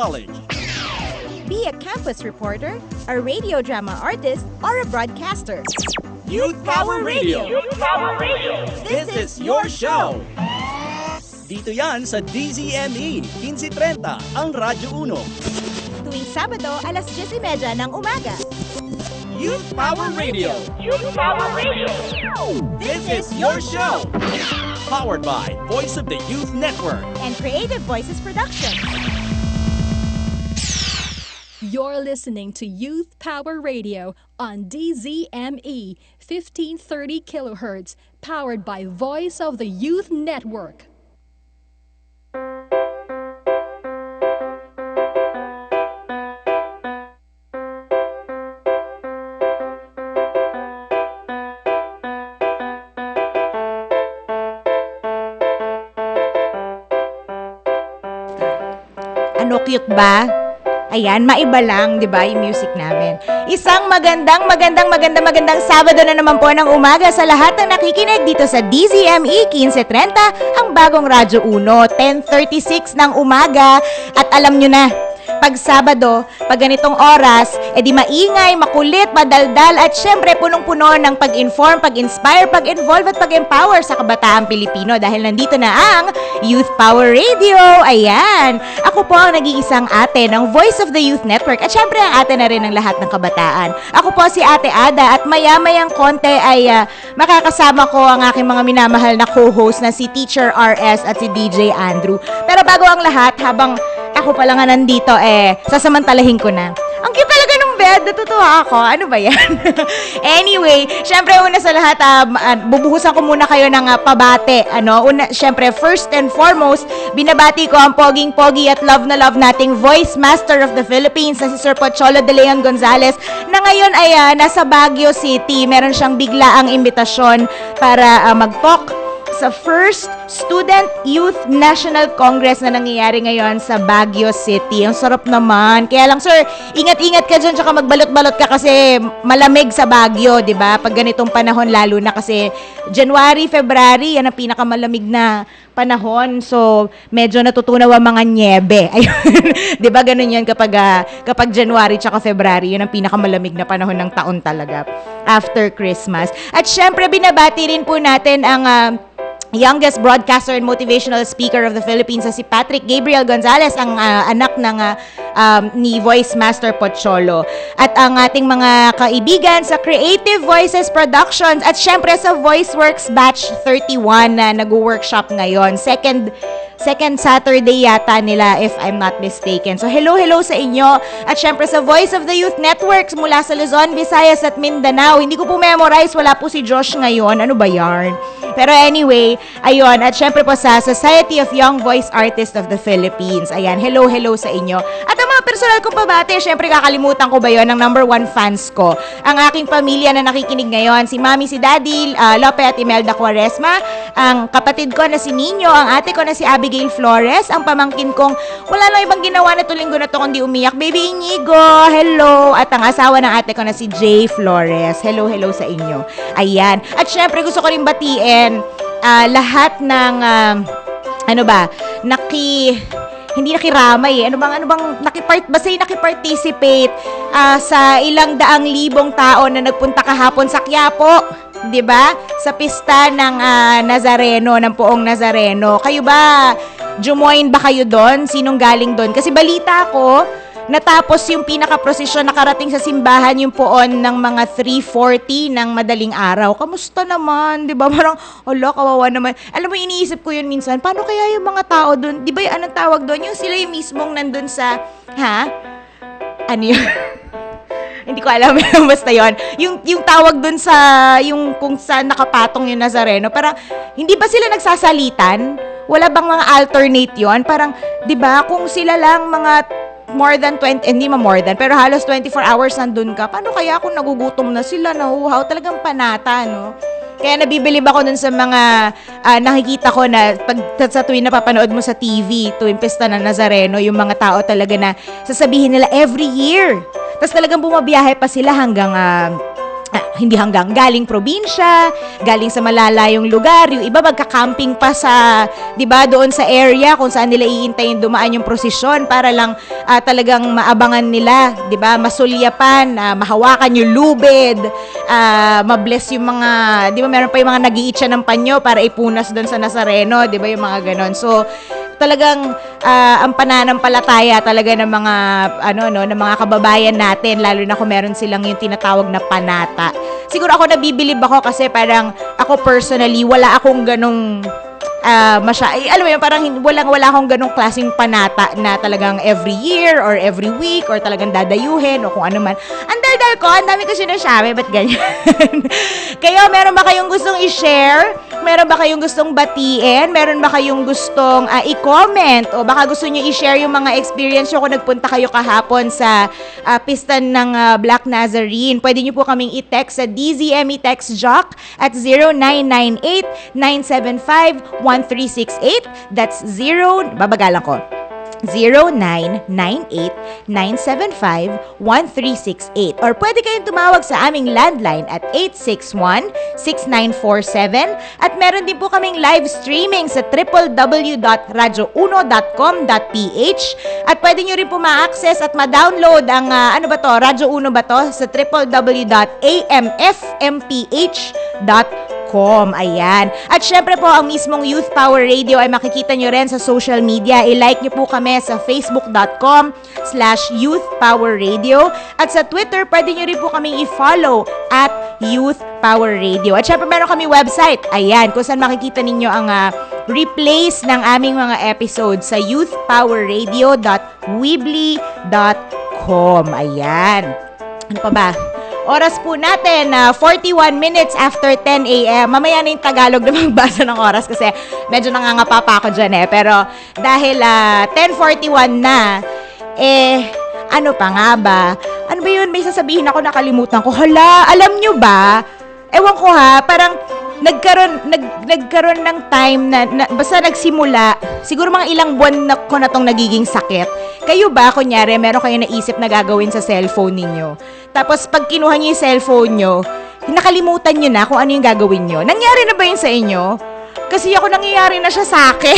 knowledge. Be a campus reporter, a radio drama artist, or a broadcaster. Youth Power Radio. Youth Power Radio. This is your show. Dito yan sa DZME 1530, ang Radyo 1. Tuwing Sabado, alas 10:30 ng umaga. Youth Power Radio. Youth Power Radio. This is your show. Powered by Voice of the Youth Network And Creative Voices Production. You're listening to Youth Power Radio on DZME 1530 kilohertz, powered by Voice of the Youth Network. Ano, cute ba? Ayan, maiba lang, di ba, yung music namin. Isang magandang Sabado na naman po ng umaga sa lahat ng nakikinig dito sa DZME 1530, ang bagong Radyo 1, 10:36 ng umaga. At alam nyo na, pag Sabado, pag ganitong oras, edi maingay, makulit, madaldal, at syempre punong-puno ng pag-inform, pag-inspire, pag-involve at pag-empower sa kabataang Pilipino dahil nandito na ang Youth Power Radio. Ayan, ako po ang nag-iisang ate ng Voice of the Youth Network at syempre ang ate na rin ng lahat ng kabataan. Ako po si Ate Ada at maya-mayang konti ay makakasama ko ang aking mga minamahal na co-host na si Teacher RS at si DJ Andrew. Pero bago ang lahat, habang ako pala nga nandito, sasamantalahin ko na. Ang cute talaga ng bed, natutuwa ako. Ano ba yan? Anyway, syempre una sa lahat, bubuhusan ko muna kayo ng pabate. Syempre, first and foremost, binabati ko ang poging-pogi at love na love nating Voice Master of the Philippines na si Sir Pocholo de Leon Gonzales na ngayon ay nasa Baguio City. Meron siyang biglaang imbitasyon para mag-talk sa first Student Youth National Congress na nangyayari ngayon sa Baguio City. Ang sarap naman. Kaya lang, sir, ingat-ingat ka dyan, tsaka magbalot-balot ka kasi malamig sa Baguio, di ba? Pag ganitong panahon, lalo na kasi January, February, yan ang pinakamalamig na panahon. So, medyo natutunaw ang mga nyebe. Ayun. Di ba? Ganun yan kapag January tsaka February, yun ang pinakamalamig na panahon ng taon talaga. After Christmas. At syempre, binabati rin po natin ang youngest broadcaster and motivational speaker of the Philippines si Patrick Gabriel Gonzales, ang anak ng ni Voice Master Pocholo. At ang ating mga kaibigan sa Creative Voices Productions at syempre sa VoiceWorks Batch 31 na nag-workshop ngayon. Second Saturday yata nila, if I'm not mistaken. So, hello sa inyo. At syempre sa Voice of the Youth Networks mula sa Luzon, Visayas at Mindanao. Hindi ko po memorize, wala po si Josh ngayon. Ano ba yarn? Pero anyway, ayun. At syempre po sa Society of Young Voice Artists of the Philippines. Ayan, hello sa inyo. At ang mga personal kong pabate, syempre kakalimutan ko ba yun, ang number one fans ko. Ang aking pamilya na nakikinig ngayon, si Mami, si Daddy, Lope at Imelda Quaresma, ang kapatid ko na si Nino, ang ate ko na si Abigail Flores, ang pamangkin kong wala lang ibang ginawa na linggo na to kundi umiyak, Baby Inigo, hello, at ang asawa ng ate ko na si Jay Flores, hello sa inyo. Ayan, at syempre gusto ko rin batiin lahat ng hindi nakiramay nakiparticipate sa ilang daang libong tao na nagpunta kahapon sa Quiapo, 'di ba? Sa pista ng Nazareno, ng Poong Nazareno. Kayo ba? Jumoin ba kayo doon? Sinong galing doon? Kasi balita ko, natapos yung pinaka-prosesyon, nakarating sa simbahan yung poon ng mga 3:40 ng madaling araw. Kamusta naman? 'Di ba? Parang, kawawa naman. Alam mo, iniisip ko yun minsan, paano kaya yung mga tao doon? 'Di ba anong tawag doon? Yung sila yung mismong nandun sa, ano yun? Hindi ko alam, basta yun. Yung tawag dun sa, yung kung saan nakapatong yung Nazareno, parang, hindi ba sila nagsasalitan? Wala bang mga alternate yon? Parang, di ba, kung sila lang mga more than 20, hindi more than, pero halos 24 hours nandun ka, paano kaya kung nagugutom na sila, nahuhaw, talagang panata, no? Kaya nabibilib ako dun sa mga nakikita ko na pag sa tuwing napapanood mo sa TV, tuwing pista ng Nazareno, yung mga tao talaga na sasabihin nila every year. Tapos talagang bumabiyahe pa sila hanggang hindi hanggang galing probinsya, galing sa malalayong lugar, yung iba magka-camping pa sa, 'di ba, doon sa area kung saan nila iintayin dumaan yung prosesyon para lang talagang maabangan nila, 'di ba, masulyapan, mahawakan yung lubid, mabless yung mga, 'di ba, meron pa yung mga nag-iitsa ng panyo para ipunas doon sa Nazareno, 'di ba, yung mga ganon. So talagang ang pananampalataya talaga ng mga ng mga kababayan natin, lalo na kung meron silang yung tinatawag na panata. Siguro ako nabibilib ako kasi parang ako personally wala akong ganong alam mo yun, parang wala akong ganong klaseng panata na talagang every year or every week or talagang dadayuhin o kung ano man. Ang daldal ko, ang dami ko sinasabi, ba't ganyan? Kayo, meron ba kayong gustong i-share? Meron ba kayong gustong batiin? Meron ba kayong gustong i-comment? O baka gusto nyo i-share yung mga experience nyo kung nagpunta kayo kahapon sa pistan ng Black Nazarene. Pwede nyo po kaming i-text sa DZME Text Jock at 0998-975-1368. That's babagalan ko. 0998-975-1368. Or pwede kayong tumawag sa aming landline at 861-6947. At meron din po kaming live streaming sa www.radio1.com.ph. At pwede nyo rin po ma-access at ma-download ang, Radio Uno ba to? Sa www.amfmph.com. Ayan. At syempre po, ang mismong Youth Power Radio ay makikita nyo rin sa social media. I-like nyo po kami sa facebook.com/youthpowerradio. At sa Twitter, pwede nyo rin po kaming i-follow at Youth Power Radio. At syempre, meron kami website. Ayan, kung saan makikita ninyo ang replays ng aming mga episodes sa youthpowerradio.weebly.com. Ayan. Ano pa ba? Oras po natin, 41 minutes after 10 a.m. Mamaya na yung Tagalog na magbasa ng oras kasi medyo nangangapa pa ako dyan eh. Pero dahil 10:41 na, ano pa nga ba? Ano ba yun? May sasabihin ako, nakalimutan ko. Hala, alam nyo ba? Ewan ko ha, parang nagkaroon ng time na basta nagsimula, siguro mga ilang buwan na ko na tong nagiging sakit. Kayo ba, kunyari, meron kayo naisip na gagawin sa cellphone ninyo? Tapos, pag kinuha nyo yung cellphone nyo, nakalimutan nyo na kung ano yung gagawin nyo. Nangyari na ba yun sa inyo? Kasi ako, nangyayari na siya sa akin.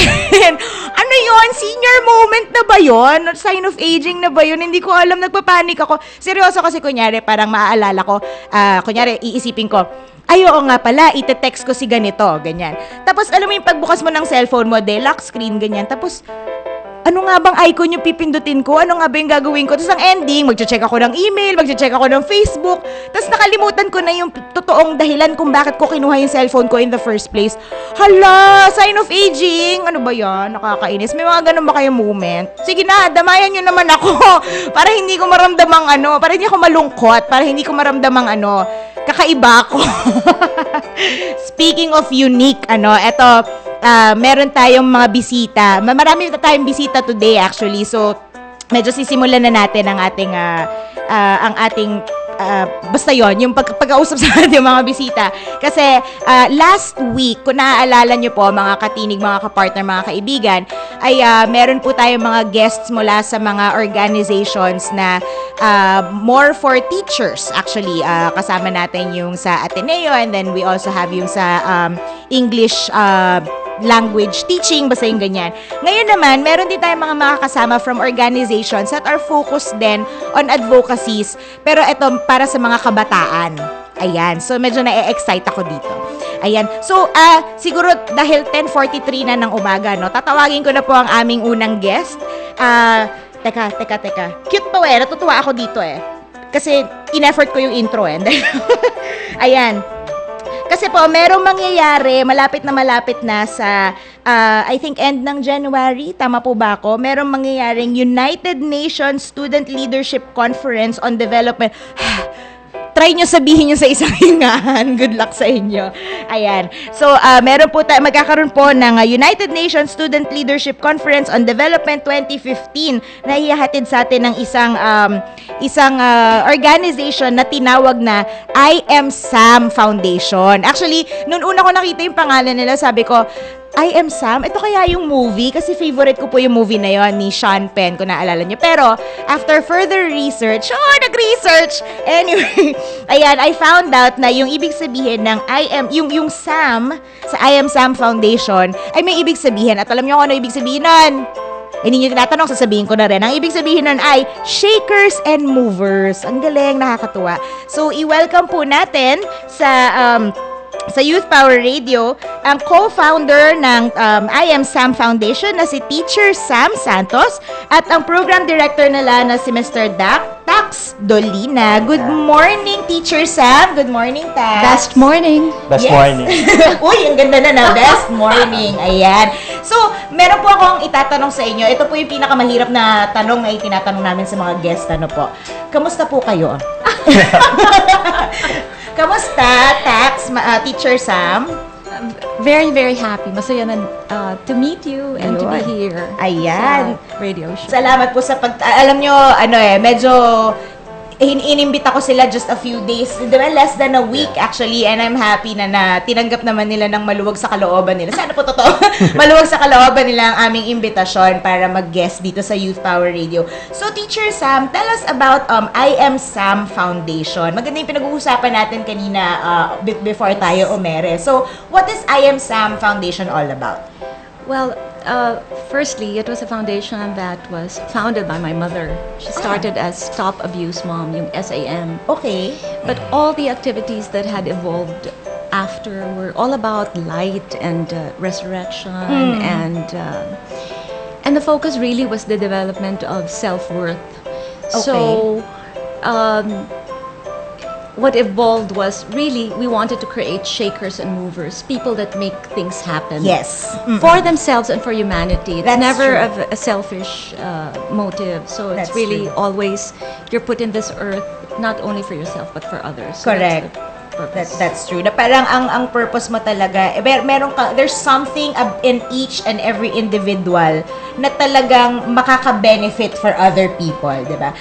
Ano yun? Senior moment na ba yun? Sign of aging na ba yun? Hindi ko alam. Nagpapanik ako. Seryoso kasi, kunyari, parang maaalala ko, kunyari, iisipin ko, ay, oo nga pala, ite-text ko si ganito, ganyan. Tapos, alam mo yung pagbukas mo ng cellphone mo, lock screen, ganyan. Tapos, ano nga bang icon yung pipindutin ko? Ano nga ba yung gagawin ko? Tapos ang ending, magche-check ako ng email, magche-check ako ng Facebook. Tapos nakalimutan ko na yung totoong dahilan kung bakit ko kinuha yung cellphone ko in the first place. Hala, sign of aging. Ano ba yan? Nakakainis. May mga ganun ba kayong moment? Sige na, damayan nyo naman ako. Para hindi ko maramdamang para hindi ako malungkot, para hindi ko maramdamang kakaiba ako. Speaking of unique, eto, meron tayong mga bisita. Marami tayong bisita today actually. So, medyo sisimulan na natin ang ating basta yon yung pag-ausap sa ating mga bisita. Kasi last week, kung naaalala nyo po, mga katinig, mga kapartner, mga kaibigan, ay meron po tayong mga guests mula sa mga organizations na more for teachers. Actually, kasama natin yung sa Ateneo, and then we also have yung sa English language teaching, basta yung ganyan. Ngayon naman, meron din tayong mga makakasama from organizations that are focused then on advocacies, pero ito para sa mga kabataan. Ayan, so medyo na-excite ako dito. Ayan, so siguro dahil 10:43 na ng umaga, tatawagin ko na po ang aming unang guest. Teka. Cute to natutuwa ako dito kasi in-effort ko yung intro Ayan. Kasi po, merong mangyayari, malapit na sa, I think, end ng January. Tama po ba ako? Merong mangyayaring United Nations Student Leadership Conference on Development. Try nyo sabihin nyo sa isang hingahan. Good luck sa inyo. Ayan. So, meron po magkakaroon po ng United Nations Student Leadership Conference on Development 2015 na ihahatid sa atin ng isang organization na tinawag na I Am Sam Foundation. Actually, noon una ko nakita yung pangalan nila, sabi ko, I Am Sam. Ito kaya yung movie kasi favorite ko po yung movie na yon ni Sean Penn, kung naalala nyo. Pero after further research, nag-research. Anyway, ayan, I found out na yung ibig sabihin ng yung Sam sa I Am Sam Foundation ay may ibig sabihin. At alam nyo kung ano ibig sabihin nun? Hindi nyo tinatanong, sasabihin ko na rin. Ang ibig sabihin nun ay Shakers and Movers. Ang galing, nakakatuwa. So, i-welcome po natin sa Youth Power Radio, ang co-founder ng I Am Sam Foundation na si Teacher Sam Santos at ang program director nila na si Mr. Tax Dolina. Good morning, Teacher Sam. Good morning, Tax. Best morning. Best morning. Uy, ang ganda na. Best morning. Ayan. So, meron po akong itatanong sa inyo. Ito po yung pinakamahirap na tanong na itinatanong namin sa mga guest. Ano po? Kamusta po kayo? Kamusta, Tax, Teacher Sam? Very, very happy. Masaya na to meet you and to be Ayun. here. Ayan. Sa radio show. Salamat po sa alam nyo, medyo inimbita ko sila just a few days, less than a week actually, and I'm happy na tinanggap naman nila ng maluwag sa kalooban nila. Sana po totoo. Maluwag sa kalooban nila ang aming imbitasyon para mag-guest dito sa Youth Power Radio. So, Teacher Sam, tell us about I Am Sam Foundation. Maganda yung pinag-uusapan natin kanina before tayo umere. So, what is I Am Sam Foundation all about? Well, firstly, it was a foundation that was founded by my mother. She started as Stop Abuse Mom, yung SAM. Okay. But all the activities that had evolved after were all about light and resurrection, and the focus really was the development of self-worth. So, what evolved was really we wanted to create shakers and movers, people that make things happen. Yes. For themselves and for humanity. It's That's never true. of a selfish motive. So That's it's really true. always you're put in this earth not only for yourself but for others. So Correct. that's the purpose. That's true. Na parang ang purpose mo talaga, there's something in each and every individual na talagang makaka-benefit for other people, di ba?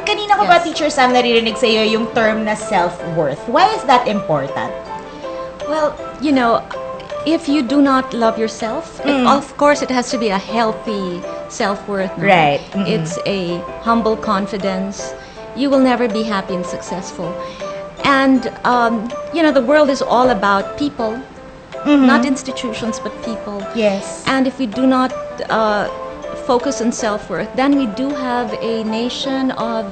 Kanina ko ba, Yes. Teacher Sam, naririnig sa iyo yung term na self-worth. Why is that important? Well, if you do not love yourself, of course it has to be a healthy self-worth. No? Right. It's a humble confidence. You will never be happy and successful. And, the world is all about people, not institutions, but people. Yes. And if we do not focus on self-worth, then we do have a nation of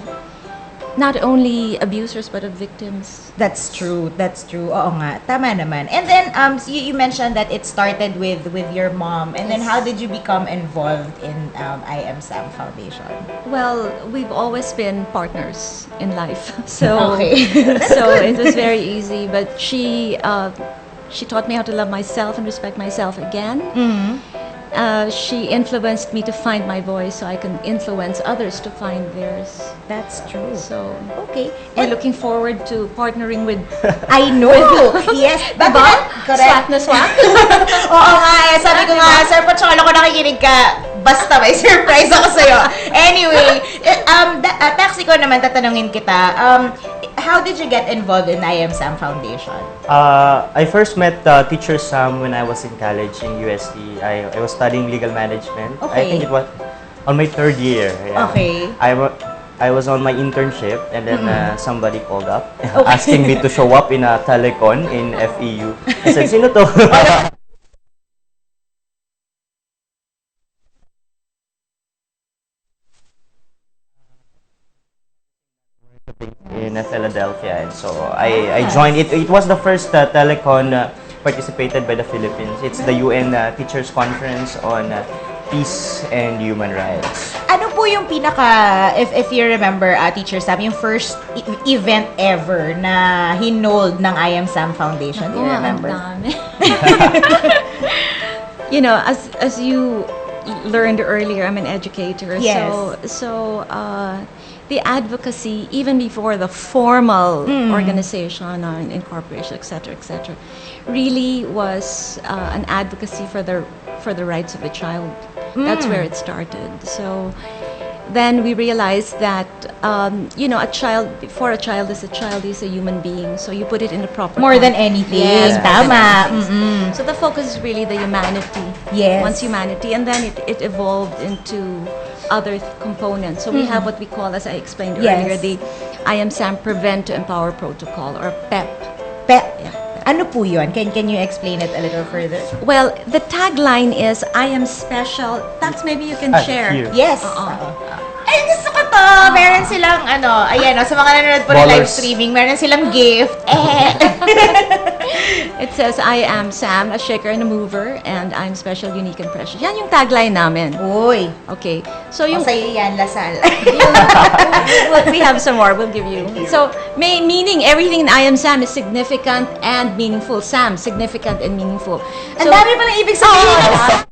not only abusers but of victims. That's true. Oo nga. Tama naman. And then you mentioned that it started with your mom. And then Yes. how did you become involved in I Am Sam Foundation? Well, we've always been partners in life, so Okay. so it was very easy. But she taught me how to love myself and respect myself again. She influenced me to find my voice, so I can influence others to find theirs. That's true. So Okay. we're looking forward to partnering with. I know. Yes. Diba? Correct. Swak na swak. Oo nga, sabi ko nga, Sir Pocholo, kung nakikinig ka, basta may surprise ako sa'yo. Anyway, Taxi ko naman, tatanungin kita, how did you get involved in I Am Sam Foundation? I first met Teacher Sam when I was in college in UST. I was studying legal management. Okay. I think it was on my third year. Yeah. Okay. I was on my internship, and then somebody called up Okay. asking me to show up in a telecon in FEU. I said, sino to? in Philadelphia, and so I joined it. It was the first telecon participated by the Philippines. It's the UN Teachers Conference on Peace and Human Rights. Ano po yung pinaka, if you remember, Teacher Sam, yung first event ever na hinold ng I Am Sam Foundation? Do you remember? As you learned earlier, I'm an educator. Yes. So the advocacy, even before the formal organization or incorporation, et cetera, really was an advocacy for the rights of the child. That's where it started. So then we realized that a child, before a child is a child, is a human being. So you put it in the proper More than context. anything. Yes, more than Tama. anything. So the focus is really the humanity Yes. one's humanity, and then it evolved into other components. So we have what we call, as I explained Yes. earlier, the I Am Sam Prevent to Empower Protocol, or PEP. Yeah. Ano po yun? Can you explain it a little further? Well, the tagline is, I am special. That's maybe you can share. here. Yes. Oo. Ay, gusto ko to! Meron silang, ayan, sa mga nanonood po ng live Ballers. streaming, meron silang gift. It says, I am Sam, a shaker and a mover, and I'm special, unique, and precious. Yan yung tagline namin. Uy, Okay. So yung sa'yo yan, Lasal. we have some more. We'll give you. So, may meaning everything in I Am Sam is significant and meaningful. Sam, significant and meaningful. Ang dami palang ibig sabihin.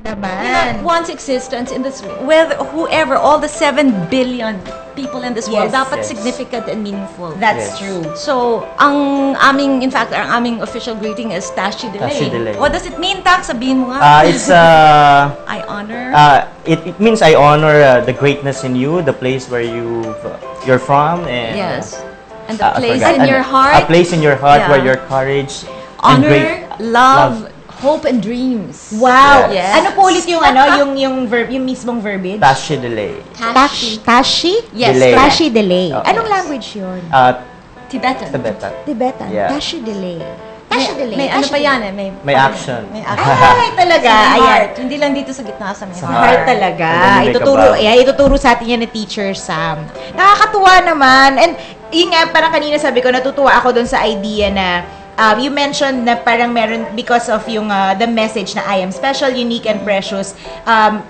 Naman. One's existence in this, with whoever, all the 7 billion people in this world, Yes. dapat Yes. significant and meaningful. That's Yes. true. So, ang aming official greeting is Tashi Delay. Tashi Delay. What does it mean, Tak? Sabihin mo nga. It's I honor. it means I honor the greatness in you, the place where you're from, and Yes. And the I place forgot. in your heart. A place in your heart Yeah. where your courage and Honor, great love, hope, and dreams. Wow. Yes. Ano po ulit yung yung verb, yung mismong verbiage? Tashi delay. Tashi? Yes, Delay. correct. Tashi delay. Oh. Anong language yun? Tibetan. Tibetan. Tibetan. Yeah. Tashi delay. Tashi delay. May ano Tashi pa delay. yan May action. May action. Ay, talaga. Sa may Ayan. heart. Hindi lang dito sa gitna, sa may Sa heart. Heart talaga. And then you make a Ituturo, vow. ituturo sa atin yan ni Teacher Sam. Nakakatuwa naman. And yun nga, parang kanina sabi ko, natutuwa ako dun sa idea na you mentioned na parang meron, because of yung the message na I am special, unique, and precious,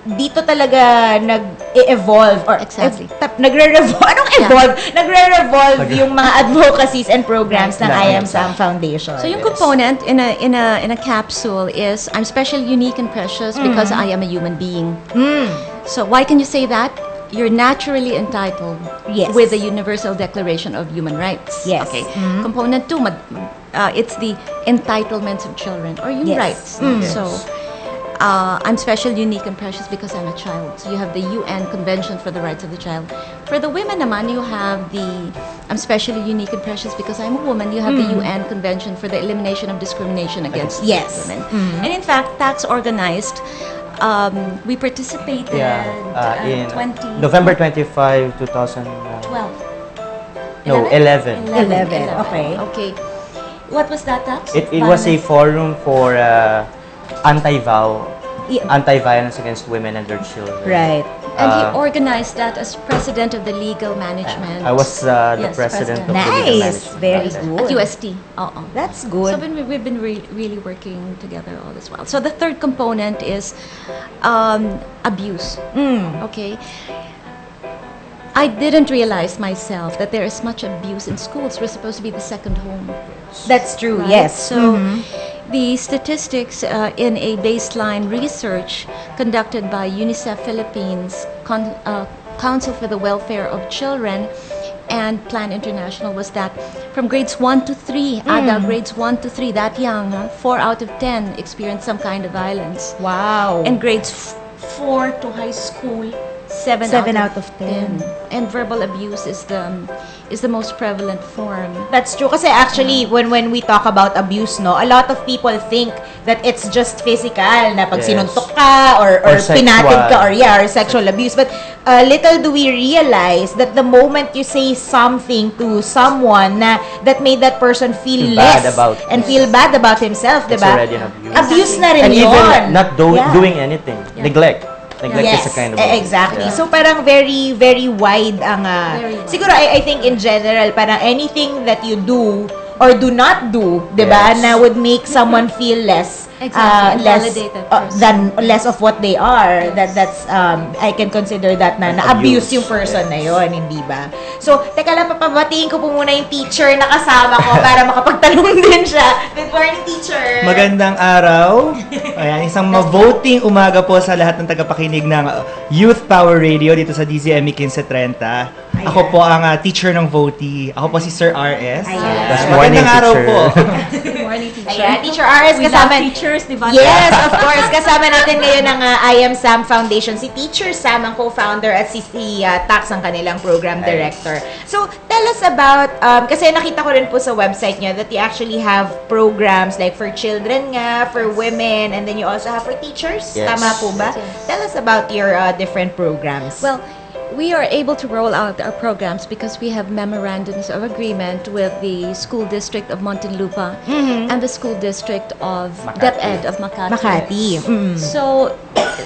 dito talaga nag-evolve or Exactly. nagre-revolve. Anong Yeah. evolve? Nagre-revolve yung mga advocacies and programs ng I Right. Am Sam Foundation. So yung component in a capsule is, I'm special, unique, and precious because I am a human being. So why can you say that? You're naturally entitled Yes. with the Universal Declaration of Human Rights. Yes. Okay. Component 2, it's the entitlements of children or human Yes. rights. So I'm special, unique, and precious because I'm a child. So you have the UN Convention for the Rights of the Child. For the women naman, you have the I'm specially unique and precious because I'm a woman. You have the UN Convention for the Elimination of Discrimination Against Yes. Women. And in fact, TACS organized. We participated In 2012. November 25, 2012. No, 11. 11, okay. Okay. What was that, TACS? It was a forum for Yeah. anti-violence against women and their children. Right. And he organized that as president of the legal management. I was the Yes, president of president. the legal Nice. management. Very back then. good. At UST. Oo. That's So good. we've been really working together all this while. So the third component is abuse. Okay. I didn't realize myself that there is much abuse in schools. We're supposed to be the second home. That's true. Right? Yes. So the statistics in a baseline research conducted by UNICEF Philippines, Council for the Welfare of Children, and Plan International was that from grades 1 to 3, adult grades 1 to 3, that young, 4 out of 10 experienced some kind of violence. Wow. And grades 4 to high school, 7 out of 10. And verbal abuse is the most prevalent form. That's true. Kasi actually, when we talk about abuse, no, a lot of people think that it's just physical, na pag Yes. sinuntok ka, or sexual. pinatid ka, or sexual abuse. But little do we realize that the moment you say something to someone that made that person feel Feel less bad about and feel bad about himself, It's diba? already an abuse. Abuse na rin And yun. even not Yeah. doing anything. Neglect. Neglect is a kind of abuse. Exactly. Yeah. So parang very very wide ang Very wide. siguro I think in general parang anything that you do or do not do, 'di ba, Yes. na would make someone feel less Exactly. less Validate that person. than less of what they are. That's I can consider that na abuse Abuse. yung person na yon, hindi ba? So, teka lang, papabatiin ko po muna yung teacher na kasama ko para makapagtanong din siya. Good morning, teacher. Magandang araw. Ayan, isang ma-voting umaga po sa lahat ng tagapakinig ng Youth Power Radio dito sa DZME 1530. Ako po ang teacher ng Voti. Ako po si Sir RS. Ayan. That's morning, Magandang araw teacher. po. Good morning, teacher. Ayan, Teacher RS, We kasama... love teachers, di ba? Yes, of course. Kasama natin ngayon ng I Am Sam Foundation. Si Teacher Sam ang co-founder at si Tax ang kanilang program director. So, tell us about, kasi nakita ko rin po sa website niyo that you actually have programs like for children nga, for women, and then you also have for teachers. Yes. Tama po ba? Yes. Tell us about your different programs. Well, we are able to roll out our programs because we have memorandums of agreement with the school district of Muntinlupa and the school district of DepEd of Makati. Makati. Mm. So,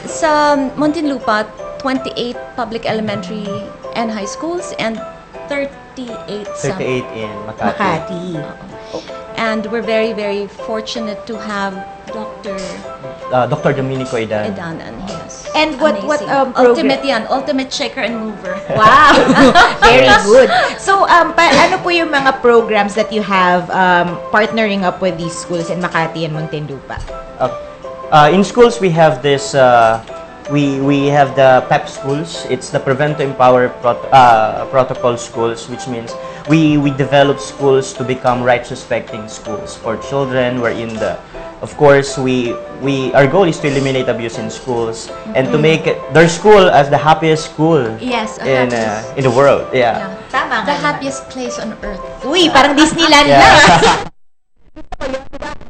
sa Muntinlupa, 28 public elementary and high schools and 38 sa 38 in Makati. Makati. And we're very, very fortunate to have Dr. Domenico Edan. Edanan, yes. And what Amazing. program? Ultimate yan, ultimate shaker and mover. Wow! Very Yes. good. So, ano po yung mga programs that you have partnering up with these schools in Makati and Muntinlupa? In schools, we have this. We have the PEP schools. It's the Prevent to Empower protocol schools, which means we develop schools to become right-respecting schools for children. We're in the, of course, our goal is to eliminate abuse in schools and to make their school as the happiest school Yes, a in happiest- in the world. Yeah. Yeah. Tama The nga naman. happiest place on earth. Uy, parang Disneyland Yeah. na.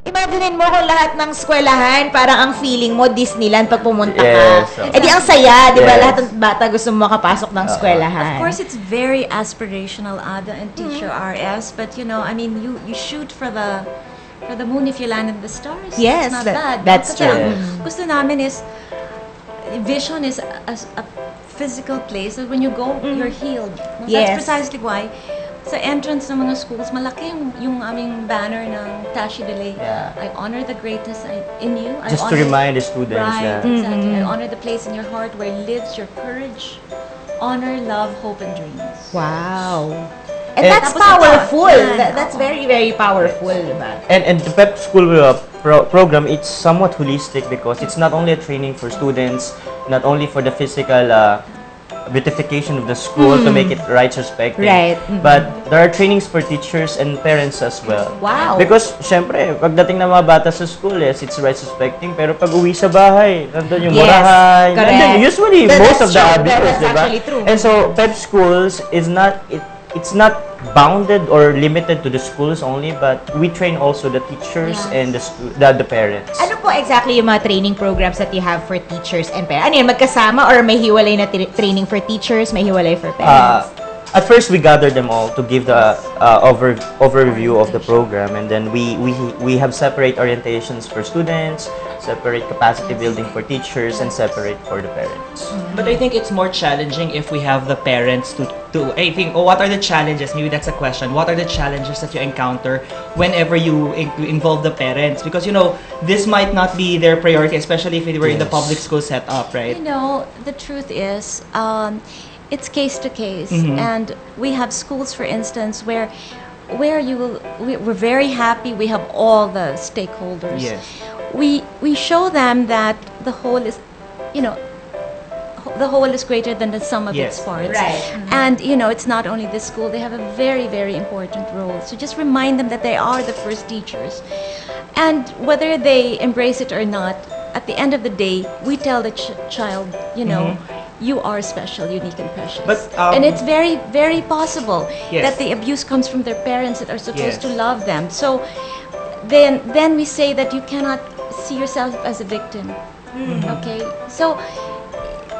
Imaginein mo kung lahat ng eskwelahan, parang ang feeling mo Disneyland pag pumunta ka. Yes, so- Eh di ang saya, di ba? Yes. Lahat ng bata gusto mo makapasok ng eskwelahan. Of course, it's very aspirational, Ada and Teacher RS. But you know, I mean, you shoot for the moon if you land in the stars. Yes, it's not that- bad. that's Kasi true. ang gusto namin is vision is a physical place that when you go, you're healed. No? Yes. That's precisely why sa entrance ng mga schools, malaki yung aming banner ng Tashi Delay. Yeah. I honor the greatness in you. I Just to honor- remind the students Right, that exactly. I honor the place in your heart where lives your courage, honor, love, hope, and dreams. Wow. And And- that's Tapos powerful. ito, yan, That's oo. very, very powerful, diba? And the PEP school program, it's somewhat holistic because it's not only a training for students, not only for the physical beautification of the school to make it rights respecting, Right. but there are trainings for teachers and parents as well. Wow. Because syempre, pagdating ng mga bata sa school, yes, it's rights respecting, pero pag uwi sa bahay, nandun yung Yes, murahan, correct. nandun usually most That's of the true. abuse, That's diba? actually true. And so PEP schools is not it's not bounded or limited to the schools only, but we train also the teachers Yes. and the parents. Ano po exactly yung mga training programs that you have for teachers and parents? Ano yun, magkasama or may hiwalay na training for teachers, may hiwalay for parents? At first, we gathered them all to give the overview of the program, and then we have separate orientations for students, separate capacity building for teachers, and separate for the parents. But I think it's more challenging if we have the parents to I think, what are the challenges? Maybe that's a question. What are the challenges that you encounter whenever you involve the parents? Because, you know, this might not be their priority, especially if they were in the Yes. public school setup, right? You know, the truth is, it's case to case, and we have schools, for instance, where we're very happy. We have all the stakeholders. Yes. We show them that the whole is, you know, the whole is greater than the sum of its Yes. parts. Right. And you know, it's not only the school; they have a very, very important role. So just remind them that they are the first teachers, and whether they embrace it or not, at the end of the day, we tell the child, you know. You are special, unique, and precious. But, and it's very, very possible Yes. that the abuse comes from their parents that are supposed Yes. to love them. So then we say that you cannot see yourself as a victim. Okay? So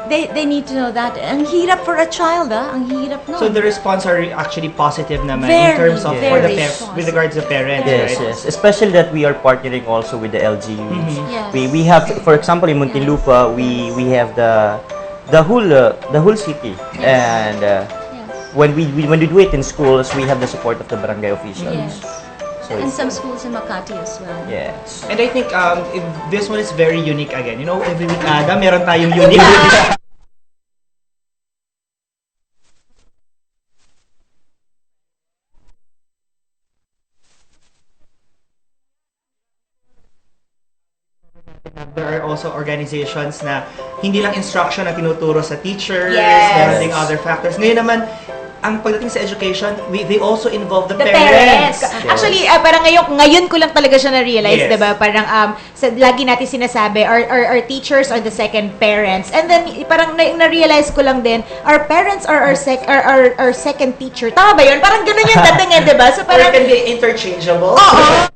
they need to know that. Ang hirap for a child, Ang hirap no. So the response are actually positive naman Very, in terms of for the very with regards to parents, Yes, right? yes. Especially that we are partnering also with the LGUs. Yes. We have, for example, in Muntinlupa, we have the whole city, and Yes. when we do it in schools, we have the support of the barangay officials. Yes. So And it's- some schools in Makati as well. yes. And I think this one is very unique again. You know, every week Ada, meron tayong unique. There are also organizations na hindi lang instruction ang tinuturo sa teachers, Yes. meron ding other factors. Ngayon naman, ang pagdating sa education, they also involve the, The parents. parents. Actually, parang ngayon ko lang talaga siya na-realize, Yes. diba? Parang, lagi natin sinasabi, our teachers are the second parents. And then, parang na-realize ko lang din, our parents are our second teacher. Tama ba yun? Parang ganun yung dating eh, diba? So, Or parang, it can be interchangeable. oo.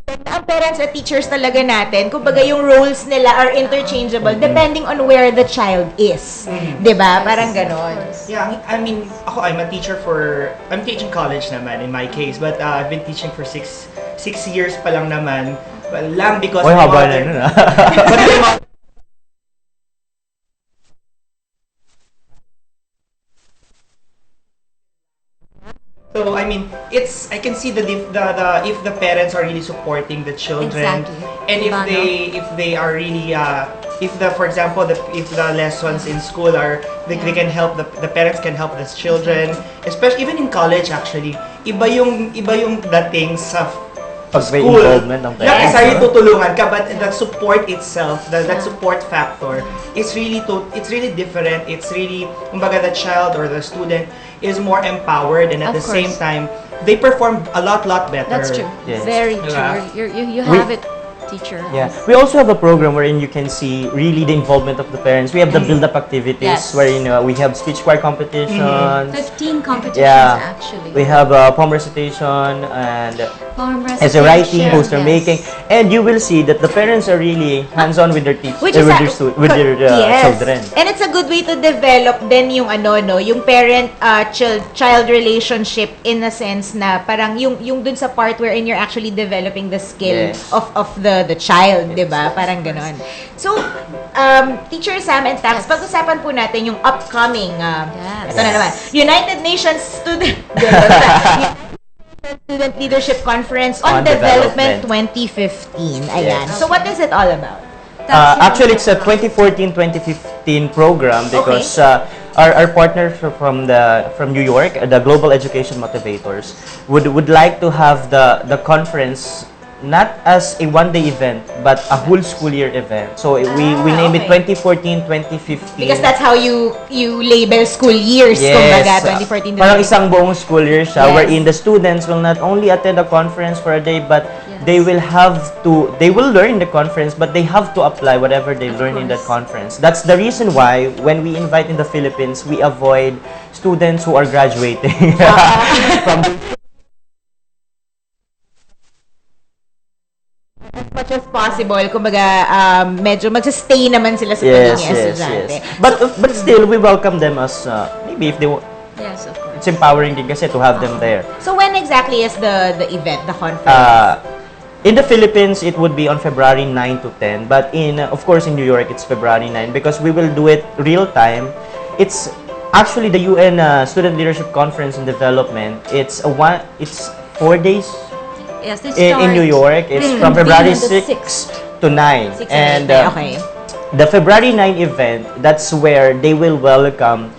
Ang parents at teachers talaga natin, kumbaga yung roles nila are interchangeable depending on where the child is. Diba? Parang ganon. Yeah, I mean, I'm a teacher I'm teaching college naman in my case, but I've been teaching for six years pa lang naman. Well, lang because Oy, my haba mother- na nun But my mother- So I mean, I can see the if the parents are really supporting the children, Exactly. and Diba, no? if they are really for example if the lessons in school are they can help the parents can help the children, especially even in college actually iba yung dating sa Pag may school. involvement ng Not parents, necessarily no? tutulungan ka, but that support itself, that support factor, it's really different. It's really, kumbaga, the child or the student is more empowered, and at Of the same course. time, they perform a lot better. That's true. Yes. Very Diba? true. You have it, teacher. Yeah, we also have a program wherein you can see really the involvement of the parents. We have the build-up activities Yes. wherein we have speech choir competitions. 15 competitions Yeah, actually. we have poem recitation and Poem essay writing, recitation, poster yes. making, and you will see that the parents are really hands-on with their teachers, Which with is their yes. children. And it's a good way to develop then yung yung parent child relationship in a sense na parang yung dun sa part wherein you're actually developing the skill Yes. of the child, 'di ba? Parang ganon. So, Teacher Sam and Tax, pag-usapan po natin yung upcoming Yes. ito na naman, United Nations Student Leadership Conference on On Development Development. 2015. Ayan. Yes. So what is it all about? Actually, it's a 2014-2015 program because our partner from New York, the Global Education Motivators, would like to have the conference not as a one-day event but a whole school year event. So we name it okay. 2014-2015. Because that's how you label school years, kumbaga, 2014 to Parang 2015. isang buong school year siya Yes. wherein the students will not only attend the conference for a day but Yes. they will learn the conference but they have to apply whatever they learn in that conference. That's the reason why when we invite in the Philippines, we avoid students who are graduating from As much as possible, kumbaga, medyo magsastay naman sila sa yes, pagiging yes, estudyante. yes. But still, we welcome them as maybe if they Yes, of course. it's empowering din kasi to have them there. So when exactly is the event, the conference? In the Philippines, it would be on February 9 to 10. But of course, in New York, it's February 9 because we will do it real time. It's actually the UN Student Leadership Conference and Development. It's 4 days Yes, they in New York. It's from February on the 6 to 9. 6 And okay. the February 9 event, that's where they will welcome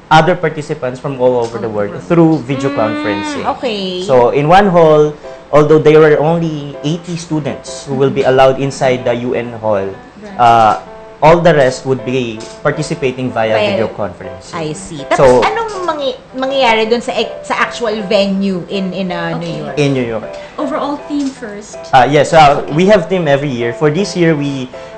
other participants from all over the world through video conferencing. Okay. So in one hall, although there were only 80 students who will be allowed inside the UN hall, all the rest would be participating via video conferencing. I see. Tapos So- anong mangyayari dun sa actual venue in New York? In New York. Overall theme first. Yes, we have theme every year. For this year,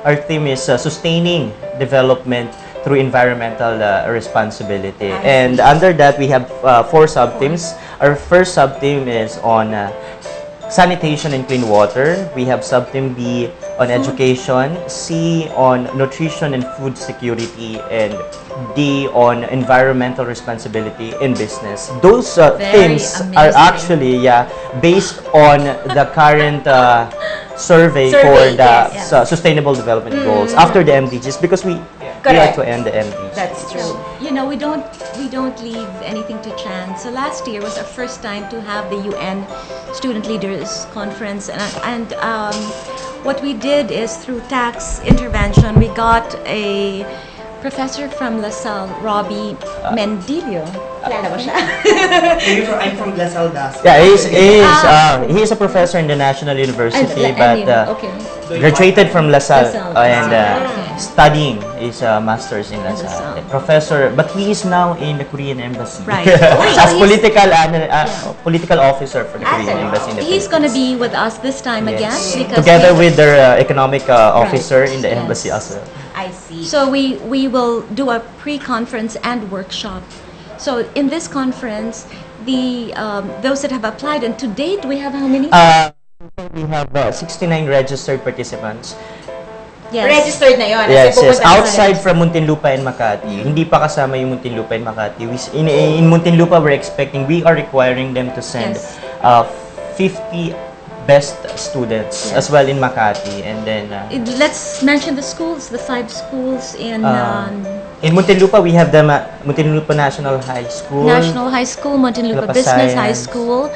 our theme is sustaining development through environmental responsibility. And under that, we have 4 sub-themes. Our first sub-theme is on sanitation and clean water. We have sub-theme B on education, C on nutrition and food security, and D on environmental responsibility in business. Those themes are amazing. actually based on the current survey for Survey, the yes. Sustainable Development Goals after the MDGs because we Correct. have to end the MDGs. That's true. You know, we don't leave anything to chance. So last year was our first time to have the UN Student Leaders Conference, and what we did is through tax intervention, we got a professor from LaSalle, Robbie Mendilio. Kilala mo siya? I'm from La Saldas. Yeah, he's a professor in the National University, but okay. graduated from LaSalle LaSalle. and studying his master's in LaSalle. LaSalle. Professor, but he is now in the Korean embassy. Right. As So political officer for the Korean embassy in the he's going to Philippines. be with us this time again Yes. because Together we- with their economic officer in the Yes. embassy as well. I see. So we will do a pre-conference and workshop. So in this conference, the those that have applied, and to date we have how many? We have 69 registered participants. Yes. Registered na yun. Yes, Kasi yes. pupunta na Outside sila. from Muntinlupa and Makati. Hindi pa kasama yung Muntinlupa and Makati. In Muntinlupa, we are requiring them to send Yes. 50 best students as well in Makati. And then Let's mention the schools, the 5 schools in in Muntinlupa, we have the Muntinlupa National High School. National High School, Muntinlupa Muntinlupa Business High Science. School.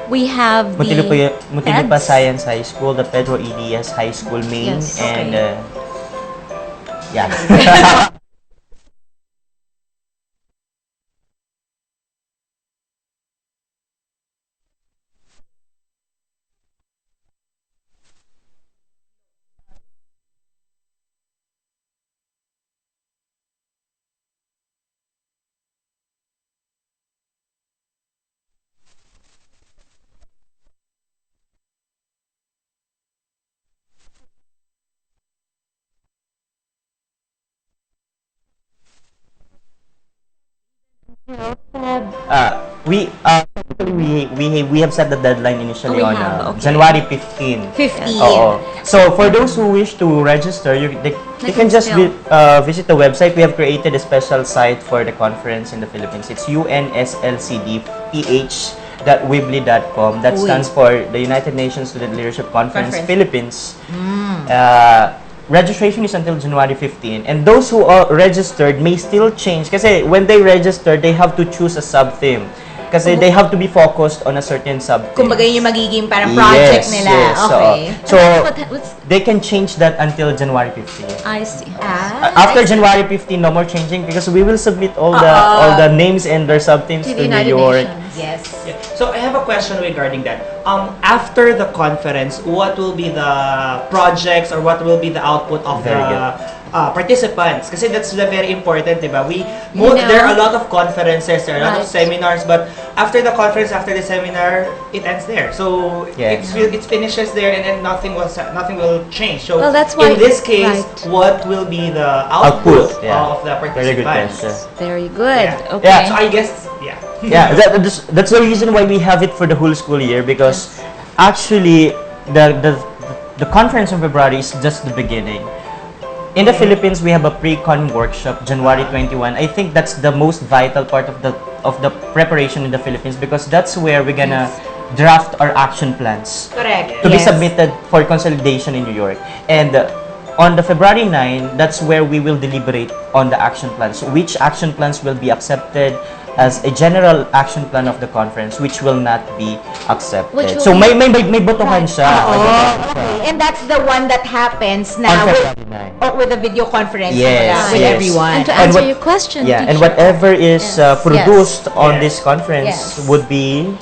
We have Muntinlupa PEDS. Science High School, the Pedro E. Diaz High School main, Yes, and okay. yeah. We have set the deadline initially Oh, we on have, okay. January 15. 15. Oo. So for those who wish to register, they can can just still- visit the website. We have created a special site for the conference in the Philippines. It's unslcdph.weebly.com. That Uy. stands for the United Nations Student Leadership Conference Conference. Philippines. Registration is until January 15, and those who are registered may still change kasi when they register, they have to choose a sub-theme kasi they have to be focused on a certain sub-theme. Kumbaga yun yung magiging parang project Yes, nila. yes. Okay. So, What's, they can change that until January 15. I see. After January 15, no more changing because we will submit all the names and their sub-themes To to the New United York. Nations. Yes. Yeah. So I have a question regarding that. After the conference, what will be the projects or what will be the output of Very the good. participants? Kasi that's very important, diba? You know. There are a lot of conferences, there are a lot of Right. seminars, but after the conference, after the seminar, it ends there. So Yes. it finishes there, and then nothing will change. So Well, that's why- in this case, right. what will be the output, yeah. of the Very good participants? question. Very good. Yeah. Okay. So I guess, yeah. Yeah, that's the reason why we have it for the whole school year because actually the conference in February is just the beginning. In the Philippines, we have a pre-con workshop January 21. I think that's the most vital part of the preparation in the Philippines because that's where we're gonna draft our action plans Correct. to be Yes. submitted for consolidation in New York. And on the February 9, that's where we will deliberate on the action plans. Which action plans will be accepted as a general action plan of the conference, which will not be accepted. Which will So be- may botohan siya. May botohan siya. And that's the one that happens On na February 9. with a video conference Yes, with yes. everyone. And to And answer what- your question, Yeah, and teacher, whatever is Yes. produced on Yes. this conference Yes. would be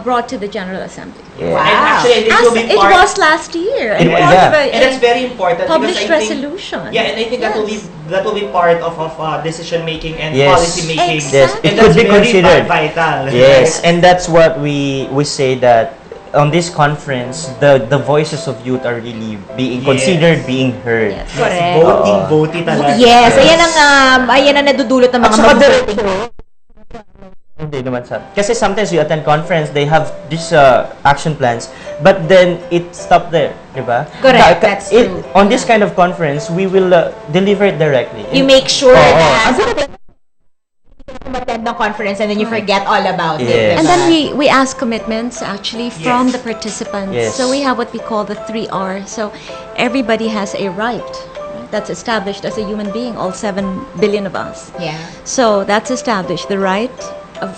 brought to the General Assembly. yeah. Wow. And actually, this As will be it part. was last year. It- part yeah. of a- And that's very important published because I think, resolution. Yeah, and I think that will be part of decision making and Yes. policy making. Yes, it And could that's be very considered. vital. Yes, and that's what we say that on this conference, the voices of youth are really being Yes. considered, being heard. Yes. Correct. Voting talaga. Yes, ayan ang nadudulot ng At mga saka mabubuting. Hindi naman sa... Kasi sometimes you attend conference, they have these action plans, but then it stopped there, di ba? Correct, that's true. On this kind of conference, we will deliver it directly. You make sure Oo. na attend ng conference and then you forget all about it. Yes. And diba? then we ask commitments actually from Yes. the participants. Yes. So we have what we call the 3R. So everybody has a right that's established as a human being, all 7 billion of us. Yeah. So that's established, the right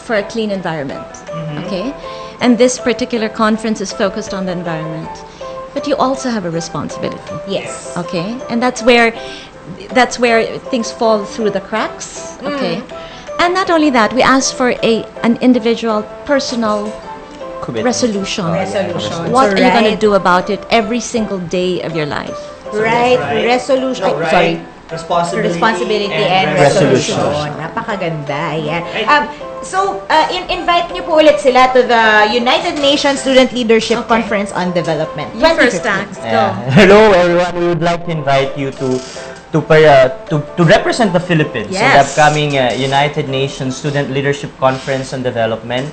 for a clean environment. Okay? And this particular conference is focused on the environment. But you also have a responsibility. Yes. Okay? And that's where things fall through the cracks. Okay? And not only that, we ask for an individual personal Commitment. resolution. Resolution. What So, are you going to right. do about it every single day of your life? Right, resolution. Ay, sorry. Responsibility And resolution. resolution. Napakaganda. Ayan. So, invite niyo po ulit sila to the United Nations Student Leadership Conference on Development. You first, 2015. Tax. Go. Yeah. Hello everyone, we would like to invite you to represent the Philippines in the Yes. upcoming United Nations Student Leadership Conference on Development.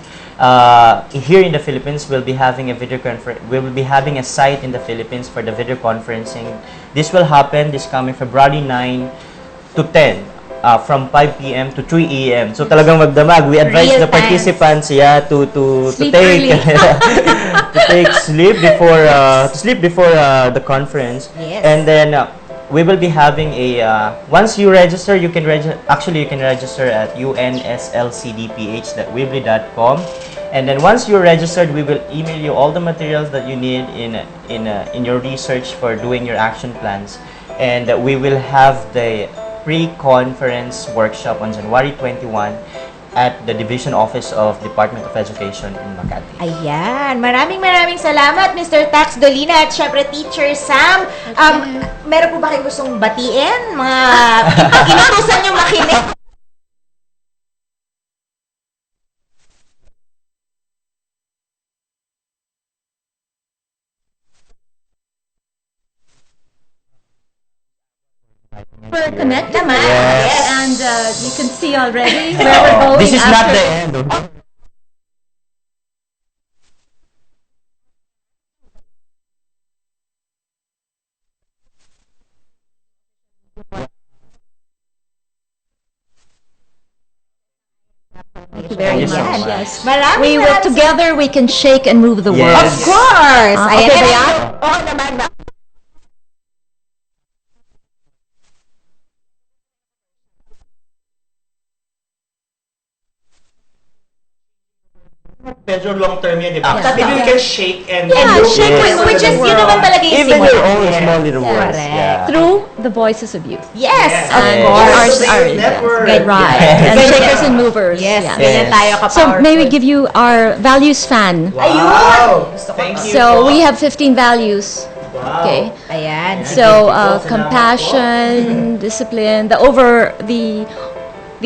Here in the Philippines, we'll be having a video conference. We will be having a site in the Philippines for the video conferencing. This will happen this coming February 9 to 10. From 5 p.m. to 3 a.m. So talagang magdamag. We advise Real the time. participants to Sleep take early. to take sleep before the conference. Yes. And then we will be having a once you register, you can register at unslcdph.weebly.com. And then once you're registered, we will email you all the materials that you need in your research for doing your action plans. And we will have the pre-conference workshop on January 21 at the Division Office of Department of Education in Makati. Ayan. Maraming salamat, Mr. Tax Dolina at syempre Teacher Sam. Meron po ba kayong gustong batiin? Mga inutusan nyo makinig. We're connected, Yes. and you can see already where we're going. This is not after- the end. Thank you very Thank you so much. much. Yes. Maraming Together we can shake and move the Yes. world. Of course! Okay ba yan? Oo naman. Medyo long term yun, di ba? Yeah. Maybe we can shake and Yeah, move shake the Which is, yun naman talaga yung Even simula. your own small little words. Correct. Yeah. through the voices of youth. Yes, of And course. ours, the ours, Youth Network. yes. Right. Yes. And shakers and movers. Yes, Yeah. ganyan Yes. tayo ka-powerful. So may we give you our values fan. Wow! Thank you So po. we have 15 values. Wow. Okay. Ayan. So compassion, discipline, the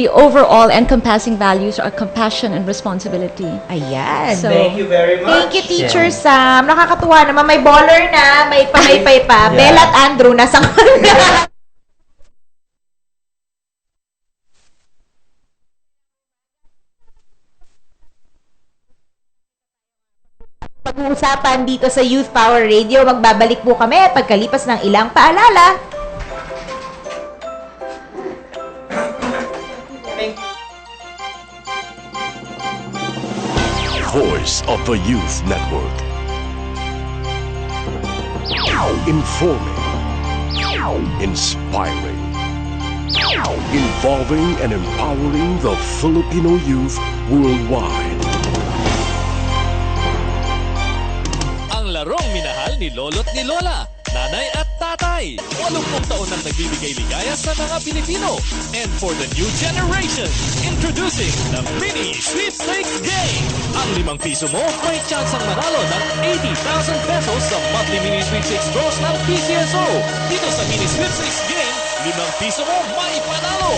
overall encompassing values are compassion and responsibility. Ayan. So- Thank you very much. Thank you, Teacher Yeah. Sam. Nakakatuwa naman. May baller na, may pamaypay pa. Yeah. Bella at Andrew, nasa kanya. Pag-uusapan dito sa Youth Power Radio. Magbabalik po kami pagkalipas ng ilang paalala. Voice of the Youth Network. Informing, inspiring, involving and empowering the Filipino youth worldwide. Ang larong minahal ni Lolo't ni Lola, nanay at tatay. 80 taon nang nagbibigay ligaya sa mga Pilipino. And for the new generation, introducing the Mini Sweepstakes Game. Ang 5 piso mo may chance ang manalo ng 80,000 pesos sa monthly Mini Sweepstakes draws ng PCSO. Dito sa Mini Sweepstakes Game, 5 piso mo may panalo.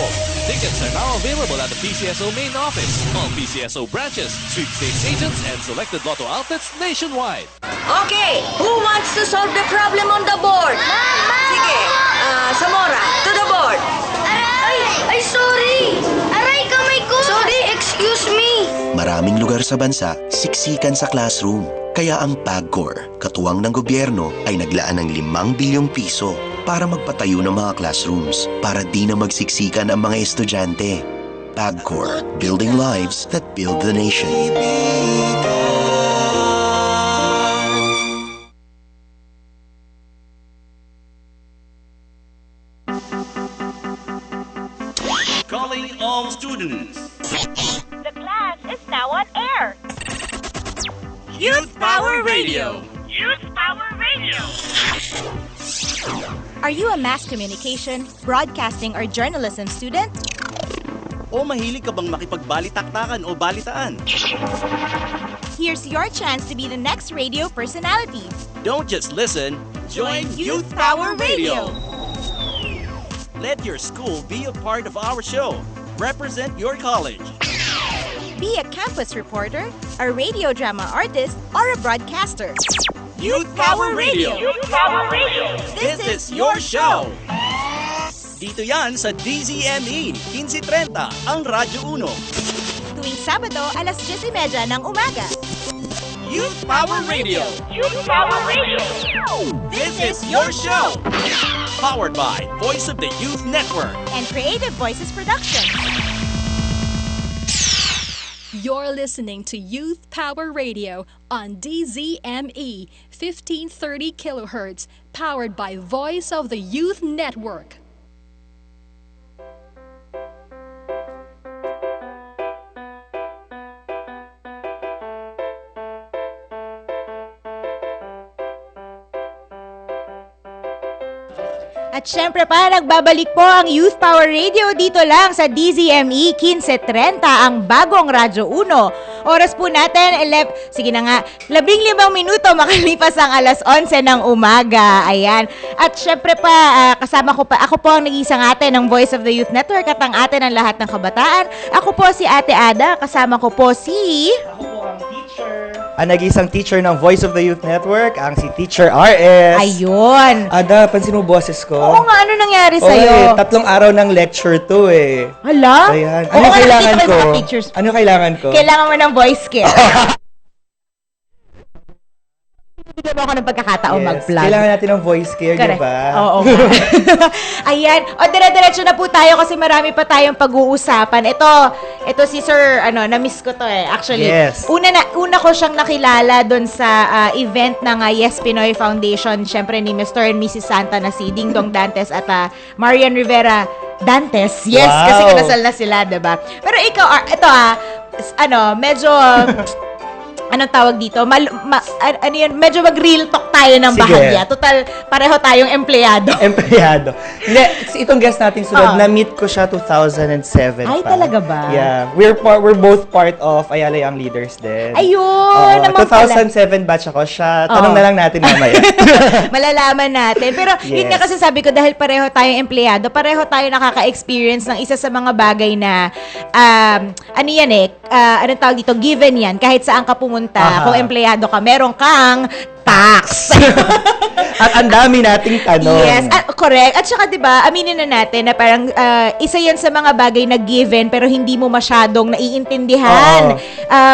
Tickets are now available at the PCSO main office, all PCSO branches, sweepstakes agents, and selected lotto outlets nationwide. Okay, who wants to solve the problem on the board? Sige, Samora, to the board. Ay, sorry! Aray, kamay ko! Sorry, excuse me! Maraming lugar sa bansa, siksikan sa classroom. Kaya ang PAGCOR, katuwang ng gobyerno, ay naglaan ng 5 bilyong piso para magpatayo ng mga classrooms para di na magsiksikan ang mga estudyante. PAGCOR, building lives that build the nation. Calling all students. The class is now on air. Youth Power Radio. Youth Power Radio. Are you a mass communication, broadcasting, or journalism student? O mahilig ka bang makipagbalitaktakan o balitaan? Here's your chance to be the next radio personality. Don't just listen, Join Youth Power Radio. Let your school be a part of our show. Represent your college. Be a campus reporter, a radio drama artist, or a broadcaster. Youth Power Radio. This is your show. Dito yan sa DZME 1530, ang Radyo 1. Tuwing Sabado, alas 10:30 ng umaga. Youth Power Radio. This is your show. Powered by Voice of the Youth Network. And Creative Voices Production. You're listening to Youth Power Radio on DZME 1530 kilohertz, powered by Voice of the Youth Network. At syempre pa, nagbabalik po ang Youth Power Radio dito lang sa DZME 1530, ang bagong Radyo 1. Oras po natin, 15 minuto makalipas ang alas 11 ng umaga. Ayan. At syempre pa, kasama ko pa, ako po ang nag-iisang ate ng Voice of the Youth Network at ang ate ng lahat ng kabataan. Ako po si Ate Ada, kasama ko po si... Ako po ang teacher. Ang nag-iisang teacher ng Voice of the Youth Network, ang si Teacher RS. Ayun. Ada, pansin mo boses ko? Oo nga, ano nangyari Oo, sa'yo? 3 araw ng lecture to eh. Hala? Ayan. Oo Ano nga, kailangan nakita ko? sa pictures. Ano kailangan ko? Kailangan mo ng voice care. Bigyan mo ako ng pagkakataon mag-plug. Kailangan natin ng voice care, di ba? Oo. Ayan. O, dire-diretso na po tayo kasi marami pa tayong pag-uusapan. Ito si Sir, na-miss ko to eh. Actually, Yes. una ko siyang nakilala doon sa event ng Yes Pinoy Foundation. Siyempre ni Mr. and Mrs. Santa na si Ding Dong Dantes at Marian Rivera Dantes. Yes, Wow. kasi kinasal na sila, diba? Pero ikaw, ito medyo... Anong tawag dito? Medyo mag-real talk tayo ng Sige. bahagya. Total, pareho tayong empleyado. Empleyado. Hindi, itong guest natin sunod, na-meet ko siya 2007 Ay, pa. talaga ba? Yeah. We're both part of Ayala Young Leaders din. Ayun! Naman 2007 batch ako siya. Tanong na lang natin mamaya. Malalaman natin. Pero yun nga kasi sabi ko, dahil pareho tayong empleyado, pareho tayo nakaka-experience ng isa sa mga bagay na, anong tawag dito, given yan. Kahit saan ka pumunta, kung empleyado ka, meron kang tax. At ang dami nating tanong. Yes, correct. At saka 'di ba, aminin na natin na parang isa 'yan sa mga bagay na given pero hindi mo masyadong naiintindihan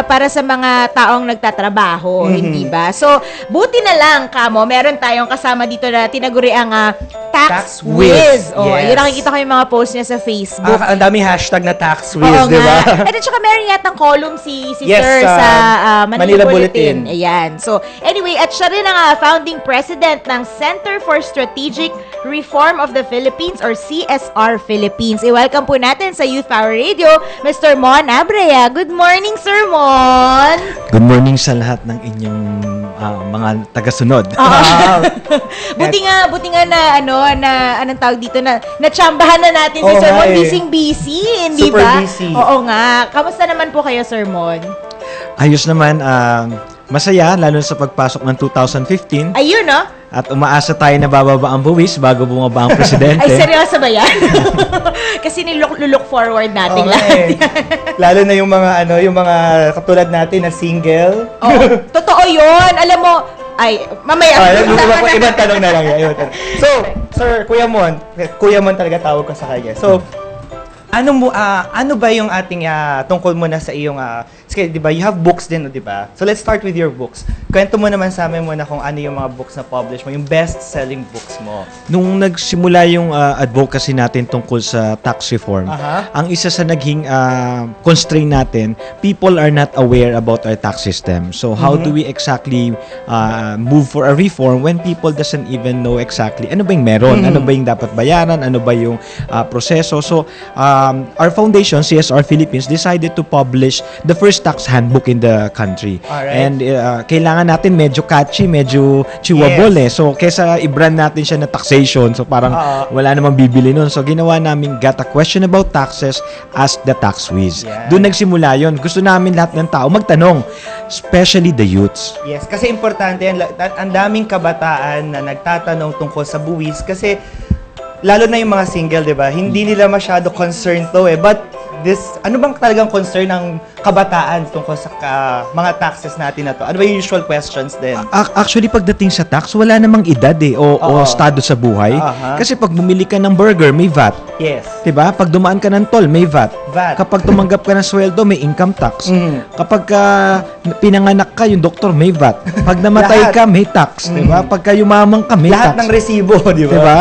para sa mga taong nagtatrabaho, hindi ba? So, buti na lang kamo, meron tayong kasama dito na tinaguri ang Tax Whiz. Oh, yes. yun nakikita ko yung mga post niya sa Facebook. Ang dami hashtag na Tax Whiz, Oo di ba? nga. At saka meron yatang column si Yes, Sir sa Manila Bulletin. Bulletin. Ayan. So, anyway, at siya rin ang founding president ng Center for Strategic Reform of the Philippines or CSR Philippines. I-welcome po natin sa Youth Power Radio, Mr. Mon Abrea. Good morning, Sir Mon! Good morning sa lahat ng inyong mga tagasunod. buti nga na anong tawag dito na natsambahan na natin si Sir Mon. Busy, hindi Super ba? busy. Oo nga. Kamusta naman po kayo, Sir Mon? Ayos naman, masaya, lalo sa pagpasok ng 2015. Ayun, no? At umaasa tayo na bababa ang buwis bago bumaba ang presidente. Ay, seryoso ba yan? Kasi nilook forward natin lahat. Lalo na yung mga katulad natin na single. Oo, totoo yun. Alam mo, mamaya. Ibang tanong na lang yan. So, Sir, Kuya Mon talaga tawag ko sa kanya. So, ano ba yung ating tungkol mo na sa iyong di ba, you have books din, di ba? So let's start with your books. Kwento mo naman sa amin muna kung ano yung mga books na publish mo, yung best-selling books mo. Nung nagsimula yung advocacy natin tungkol sa tax reform, ang isa sa naging constraint natin, people are not aware about our tax system. So how do we exactly move for a reform when people doesn't even know exactly ano ba yung meron, ano ba yung dapat bayaran, ano ba yung proseso. So our foundation, CSR Philippines, decided to publish the first tax handbook in the country. Alright. And kailangan kailangan natin medyo catchy, medyo chewable So, kesa i-brand natin siya na taxation, so parang wala namang bibili nun. So, ginawa namin Got a Question About Taxes, Ask the Tax Whiz. Doon nagsimula yon. Gusto namin lahat ng tao magtanong, especially the youths. Yes, kasi importante yan. Ang daming kabataan na nagtatanong tungkol sa buwis kasi lalo na yung mga single, di ba? Hindi nila masyado concerned to But ano bang talagang concern ng kabataan tungkol sa mga taxes natin na to? Ano ba yung usual questions din? Actually, pagdating sa tax, wala namang edad o estado sa buhay. Kasi pag bumili ka ng burger, may VAT. Yes. Diba? Pag dumaan ka ng toll, may VAT. Kapag tumanggap ka ng sweldo, may income tax. Kapag pinanganak ka, yung doktor, may VAT. Pag namatay ka, may tax. Diba? Pagka yumamang ka, may lahat tax. ng resibo, di ba? Diba?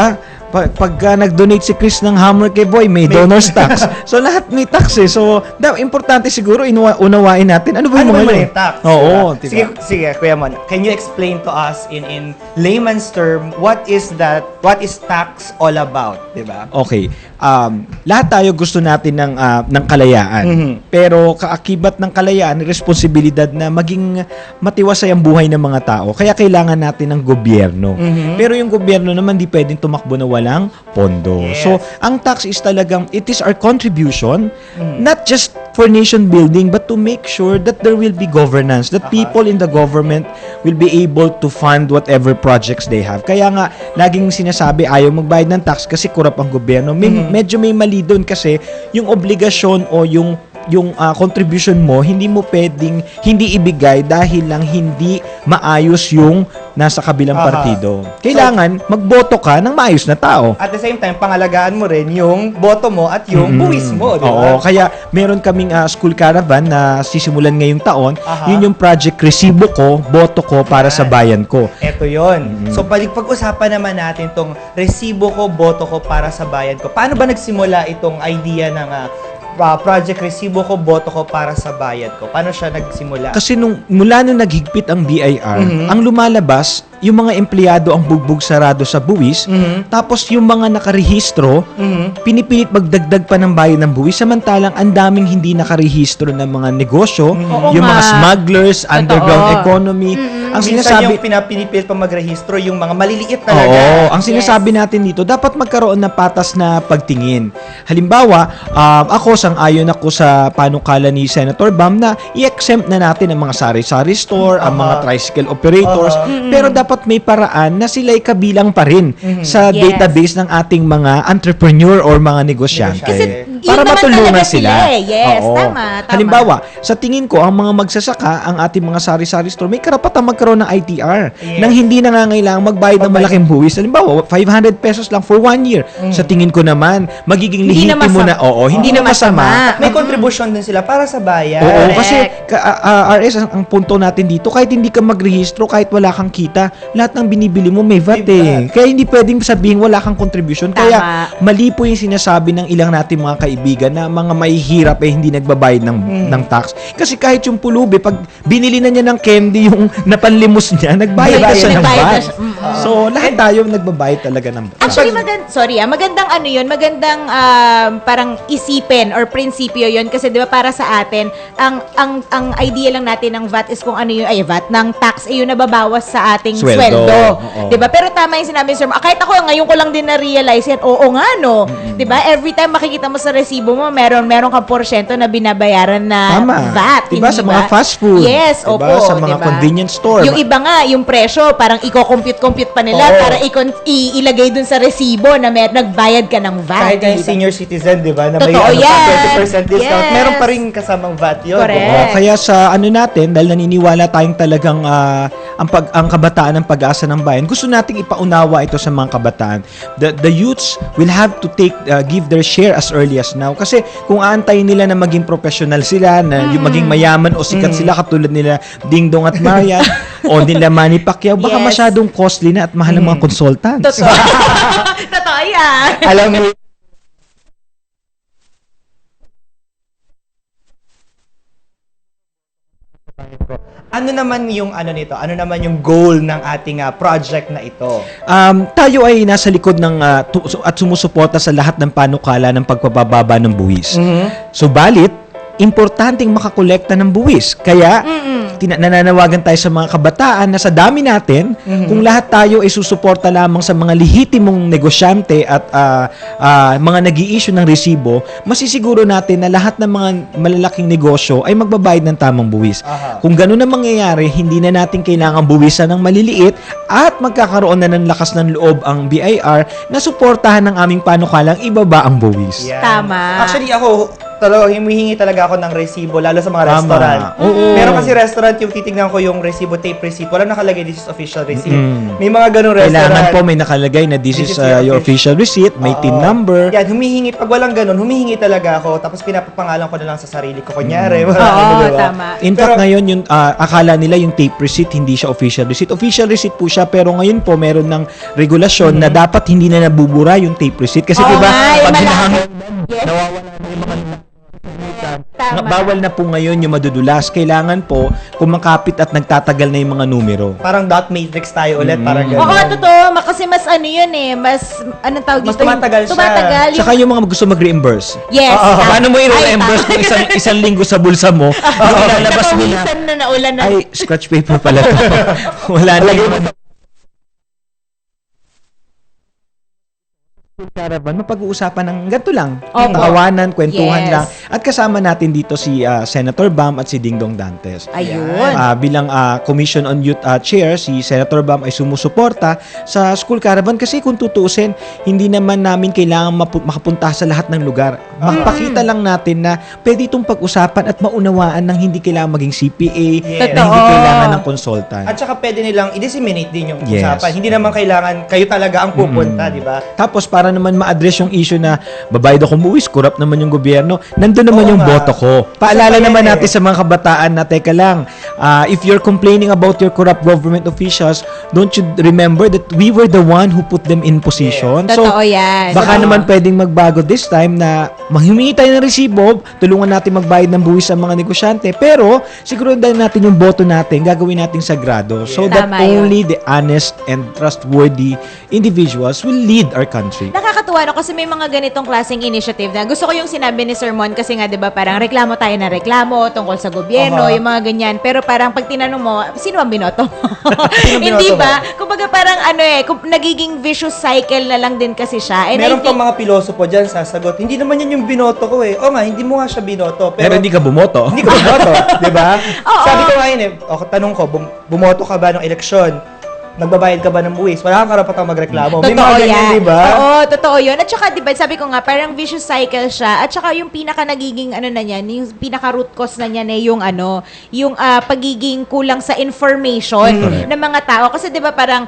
Pagka nag-donate si Chris ng hammer kay Boy, may donor's tax. So, lahat may tax So, importante siguro, unawain natin. Ano ba yung tax? Oo. Diba? Sige, Kuya Mon. Can you explain to us in layman's term, what is tax all about? Diba? Okay. Lahat tayo gusto natin ng kalayaan. Pero kaakibat ng kalayaan, responsibilidad na maging matiwasay ang buhay ng mga tao. Kaya kailangan natin ng gobyerno. Pero yung gobyerno naman di pwedeng tumakbo na walang pondo. So, ang tax is talagang, it is our contribution, not just for nation building, but to make sure that there will be governance, that people in the government will be able to fund whatever projects they have. Kaya nga, laging sinasabi, ayaw magbayad ng tax kasi kurap ang gobyerno. Medyo may mali doon kasi yung obligasyon o yung contribution mo, hindi mo pwedeng hindi ibigay dahil lang hindi maayos yung nasa kabilang partido. Kailangan magboto ka ng maayos na tao. At the same time, pangalagaan mo rin yung boto mo at yung buwis mo, di ba? Oo, kaya meron kaming school caravan na sisimulan ngayong taon. Yun yung project Resibo Ko, Boto Ko para sa bayan ko. Ito yon. So, pag-usapan naman natin tong Resibo Ko, Boto Ko para sa bayan ko. Paano ba nagsimula itong idea ng Project Resibo Ko, Boto Ko para sa bayan ko? Paano siya nagsimula? Kasi mula nung naghigpit ang BIR, ang lumalabas, yung mga empleyado ang bugbog sarado sa buwis, tapos yung mga nakarehistro, pinipilit magdagdag pa ng bayad ng buwis, samantalang ang daming hindi nakarehistro ng mga negosyo, yung mga smugglers, underground economy. Ang sinasabi, yung pinipilit pa magrehistro, yung mga maliliit talaga. Oo, ang sinasabi natin dito, dapat magkaroon ng patas na pagtingin. Halimbawa, sang-ayon ako sa panukala ni Senator Bam na i-exempt na natin ang mga sari-sari store, ang mga tricycle operators, pero dapat may paraan na sila'y kabilang pa rin sa database ng ating mga entrepreneur or mga negosyante. Kasi para matulungan sila. Yes, tama. Halimbawa, sa tingin ko, ang mga magsasaka, ang ating mga sari-sari store, may karapatang magkaroon ng ITR nang hindi nangangailangang magbayad ng malaking buwis. Halimbawa, 500 pesos lang for 1 year. Sa tingin ko naman, magiging lehitimo na, hindi na masama. May contribution din sila para sa bayan. Oo, kasi RS, ang punto natin dito, kahit hindi ka magrehistro, kahit wala kang kita, lahat ng binibili mo may VAT Kaya hindi pwedeng sabihin wala kang contribution. Kaya mali po yung sinasabi ng ilang natin mga kaibigan na mga mahihirap hindi nagbabayad ng tax. Kasi kahit yung pulubi, pag binili na niya ng candy yung napanlimos niya, nagbayad na siya ng VAT. So, lahat tayo nagbabayad talaga ng VAT. Actually, magandang ano yun, magandang parang isipin or prinsipyo yun kasi 'di ba para sa atin ang idea lang natin ng VAT is kung ano yung VAT ng tax ay yung nababawas sa ating sweldo. 'Di ba? Pero tama yung sinabi ni Sir. Kahit ako ngayon ko lang din na-realize yan. Oo nga no. 'Di ba? Every time makikita mo sa resibo mo, meron kang porsyento na binabayaran na VAT. Diba sa mga fast food? Yes, diba? opo. Sa mga convenience store. Yung iba nga, yung presyo, parang i-compute pa nila para ilagay dun sa resibo na nagbayad ka ng VAT. Kahit yung senior citizen, di ba? Na may 20% discount. Meron pa rin kasamang VAT yun. Correct. Kaya sa natin, dahil naniniwala tayong talagang ang kabataan ng pag-asa ng bayan, gusto nating ipaunawa ito sa mga kabataan. The youths will have to give their share as early as now. Kasi kung aantayin nila na maging professional sila, na yung maging mayaman o sikat sila katulad nila Ding Dong at Marian o nila Manny Pacquiao, baka masyadong costly na at mahal ng mga consultants. Totoo yan. Alam mo, ano naman yung nito? Ano naman yung goal ng ating project na ito? Tayo ay nasa likod ng at sumusuporta sa lahat ng panukala ng pagpapababa ng buwis. Subalit, importanteng makakolekta ng buwis. Kaya, nananawagan tayo sa mga kabataan na sa dami natin, kung lahat tayo ay susuporta lamang sa mga lehitimong negosyante at mga nag-i-issue ng resibo, masisiguro natin na lahat ng mga malalaking negosyo ay magbabayad ng tamang buwis. Kung ganun na mangyayari, hindi na natin kailangan buwisan ng maliliit at magkakaroon na ng lakas ng loob ang BIR na suportahan ng aming panukalang ibaba ang buwis. Yeah. Tama. Actually, ako, humihingi talaga ako ng resibo, lalo sa mga Tama. restaurant. Oo. Meron kasi restaurant yung titignan ko yung resibo, tape receipt. Wala nakalagay, this is official receipt. May mga ganung restaurant. Kailangan po may nakalagay na this is your official receipt, may TIN number. Yan, humihingi. Pag walang ganun, humihingi talaga ako. Tapos pinapapangalan ko na lang sa sarili ko. Kunyari. Oo, tama. In fact, ngayon, yung akala nila yung tape receipt, hindi siya official receipt. Official receipt po siya, pero ngayon po, meron ng regulasyon na dapat hindi na nabubura yung tape receipt. Kasi diba, pag hinahangin, nawawala na yung mga bawal na po ngayon yung madudulas. Kailangan po kumakapit at nagtatagal na yung mga numero. Parang dot matrix tayo ulit. Parang ganun. Oo, totoo. Kasi mas ano yun eh. Mas, anong tawag dito? Mas tumatagal siya. Tumatagal. Tsaka yung mga gusto mag-reimburse. Yes. Paano mo i-reimburse kung isang linggo sa bulsa mo? Ilalabas mo na. Napawisan na naulan na. Ay, scratch paper pala to. Wala na yung Caravan, mapag-uusapan ng ganito lang. Opo. Tawanan, kwentuhan Yes. lang. At kasama natin dito si Senator Bam at si Dingdong Dantes. Ayun. Bilang Commission on Youth Chair, si Senator Bam ay sumusuporta sa School Caravan kasi kung tutuusin, hindi naman namin kailangan makapunta sa lahat ng lugar. Makapakita lang natin na pwede itong pag-usapan at maunawaan ng hindi kailangan maging CPA, na hindi kailangan ng consultant. At saka pwede nilang i-disseminate din yung Yes. usapan. Hindi naman kailangan kayo talaga ang pupunta, di ba? Tapos para naman ma-address yung issue na babayad ako buwis, corrupt naman yung gobyerno, nandun naman Oo yung nga. boto ko. Paalala Isa pa naman yan natin sa mga kabataan na teka lang, if you're complaining about your corrupt government officials, don't you remember that we were the one who put them in position? Totoo yan. Baka Totoo. naman pwedeng magbago this time na humingi tayo ng resibo, tulungan natin magbayad ng buwis sa mga negosyante, pero siguro dahil natin yung boto natin, gagawin natin sagrado so that Tama yun. only the honest and trustworthy individuals will lead our country. Nakakatuwa no kasi may mga ganitong klaseng initiative na gusto ko yung sinabi ni Sir Mon kasi nga 'di ba parang reklamo tayo na reklamo tungkol sa gobyerno, yung mga ganyan. Pero parang pag tinanong mo, sino ang binoto mo? Hindi binoto ba? Kumbaga parang nagiging vicious cycle na lang din kasi siya. And Meron pang mga pilosopo dyan sasagot, hindi naman yan yung binoto ko eh. O nga, hindi mo nga siya binoto. Pero hindi ka bumoto. Hindi ko bumoto, di ba? Oo. Sabi ko nga yun eh, tanong ko, bumoto ka ba ng eleksyon? Nagbabayad ka ba ng buwis? Wala kang karapatang magreklamo. May mga Totoo ganyan, yan. di ba? Oo, totoo yun. At saka, di ba, sabi ko nga, parang vicious cycle siya. At saka yung pinaka nagiging, na niyan, yung pinaka root cause na niyan yung yung pagiging kulang sa information ng mga tao. Kasi di ba parang,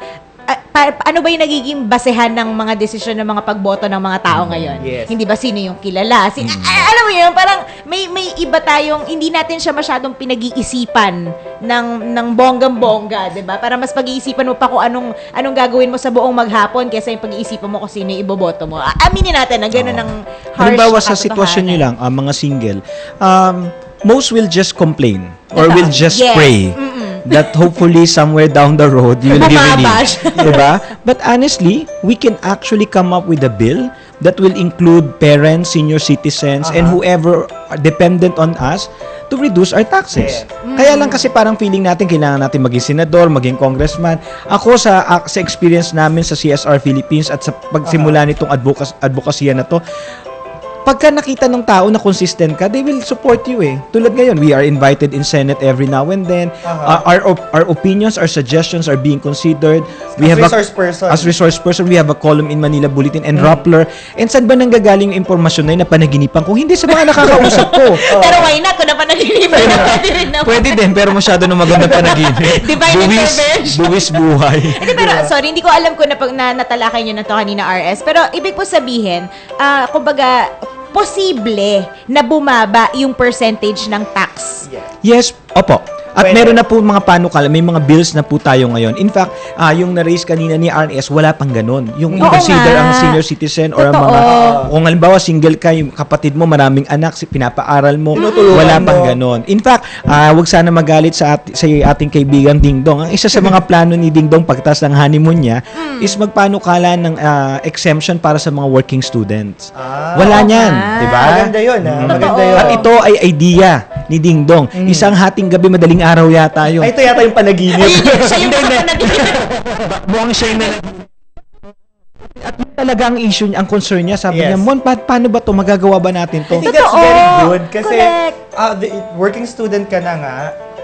ano ba yung nagiging basehan ng mga desisyon ng mga pagboto ng mga tao ngayon? Yes. Hindi ba sino yung kilala? Alam mo yun, parang may iba tayong, hindi natin siya masyadong pinag-iisipan ng bonggang-bongga, di ba? Para mas pag-iisipan mo pa kung anong gagawin mo sa buong maghapon kaysa yung pag-iisipan mo kung sino yung iboboto mo. Aminin natin na gano'n ng harsh Halimbawa sa katotohanan. sitwasyon nyo lang, mga single, most will just complain or Totoo. will just Yes. pray that hopefully somewhere down the road you will be Bumabash. relieved. Diba? But honestly, we can actually come up with a bill that will include parents, senior citizens, and whoever are dependent on us to reduce our taxes. Kaya lang kasi parang feeling natin kailangan natin maging senador, maging congressman. Ako sa experience namin sa CSR Philippines at sa pagsimula nitong advokasya na to, pagka nakita ng tao na consistent ka, they will support you eh. Tulad ngayon, we are invited in Senate every now and then. Our opinions, our suggestions are being considered. We As have resource person. As resource person, we have a column in Manila Bulletin and Rappler. And saan ba nanggagaling yung impormasyon na yun na panaginipan ko? Hindi sa mga nakakausap ko. Pero why not? Kung napanaginipan na pwede rin naman. Pwede din, pero masyado na maganda panaginip. Divine intervention. Buwis buhay. Hindi, pero sorry, hindi ko alam kung natalakay nyo na to kanina, RS. Pero ibig po sabihin, kumbaga, posible na bumaba yung percentage ng tax. Yes, opo. At Pwede. meron na po mga panukala, may mga bills na po tayo ngayon. In fact, yung na-raise kanina ni RS, wala pang ganun. Yung Oo consider nga. ang senior citizen or ang Totoo. mga, kung halimbawa single ka, yung kapatid mo, maraming anak, pinapaaral mo, Tinutulungan wala mo. pang ganun. In fact, wag sana magalit sa ating kaibigang Ding Dong. Ang isa sa mga plano ni Ding Dong pagtas ng honeymoon niya is magpanukala ng exemption para sa mga working students. Wala niyan, di ba? Maganda yun, maganda yun. At ito ay idea ni Ding Dong. Isang hating gabi, madaling araw yata yun. Ay, ito yata yung panaginip. Siya yung nakapanagin. Mukhang siya yung at yun talaga ang issue niya, ang concern niya. Sabi Yes. niya, Mon, paano ba to? Magagawa ba natin to? I think that's very good kasi Correct. working student ka na nga,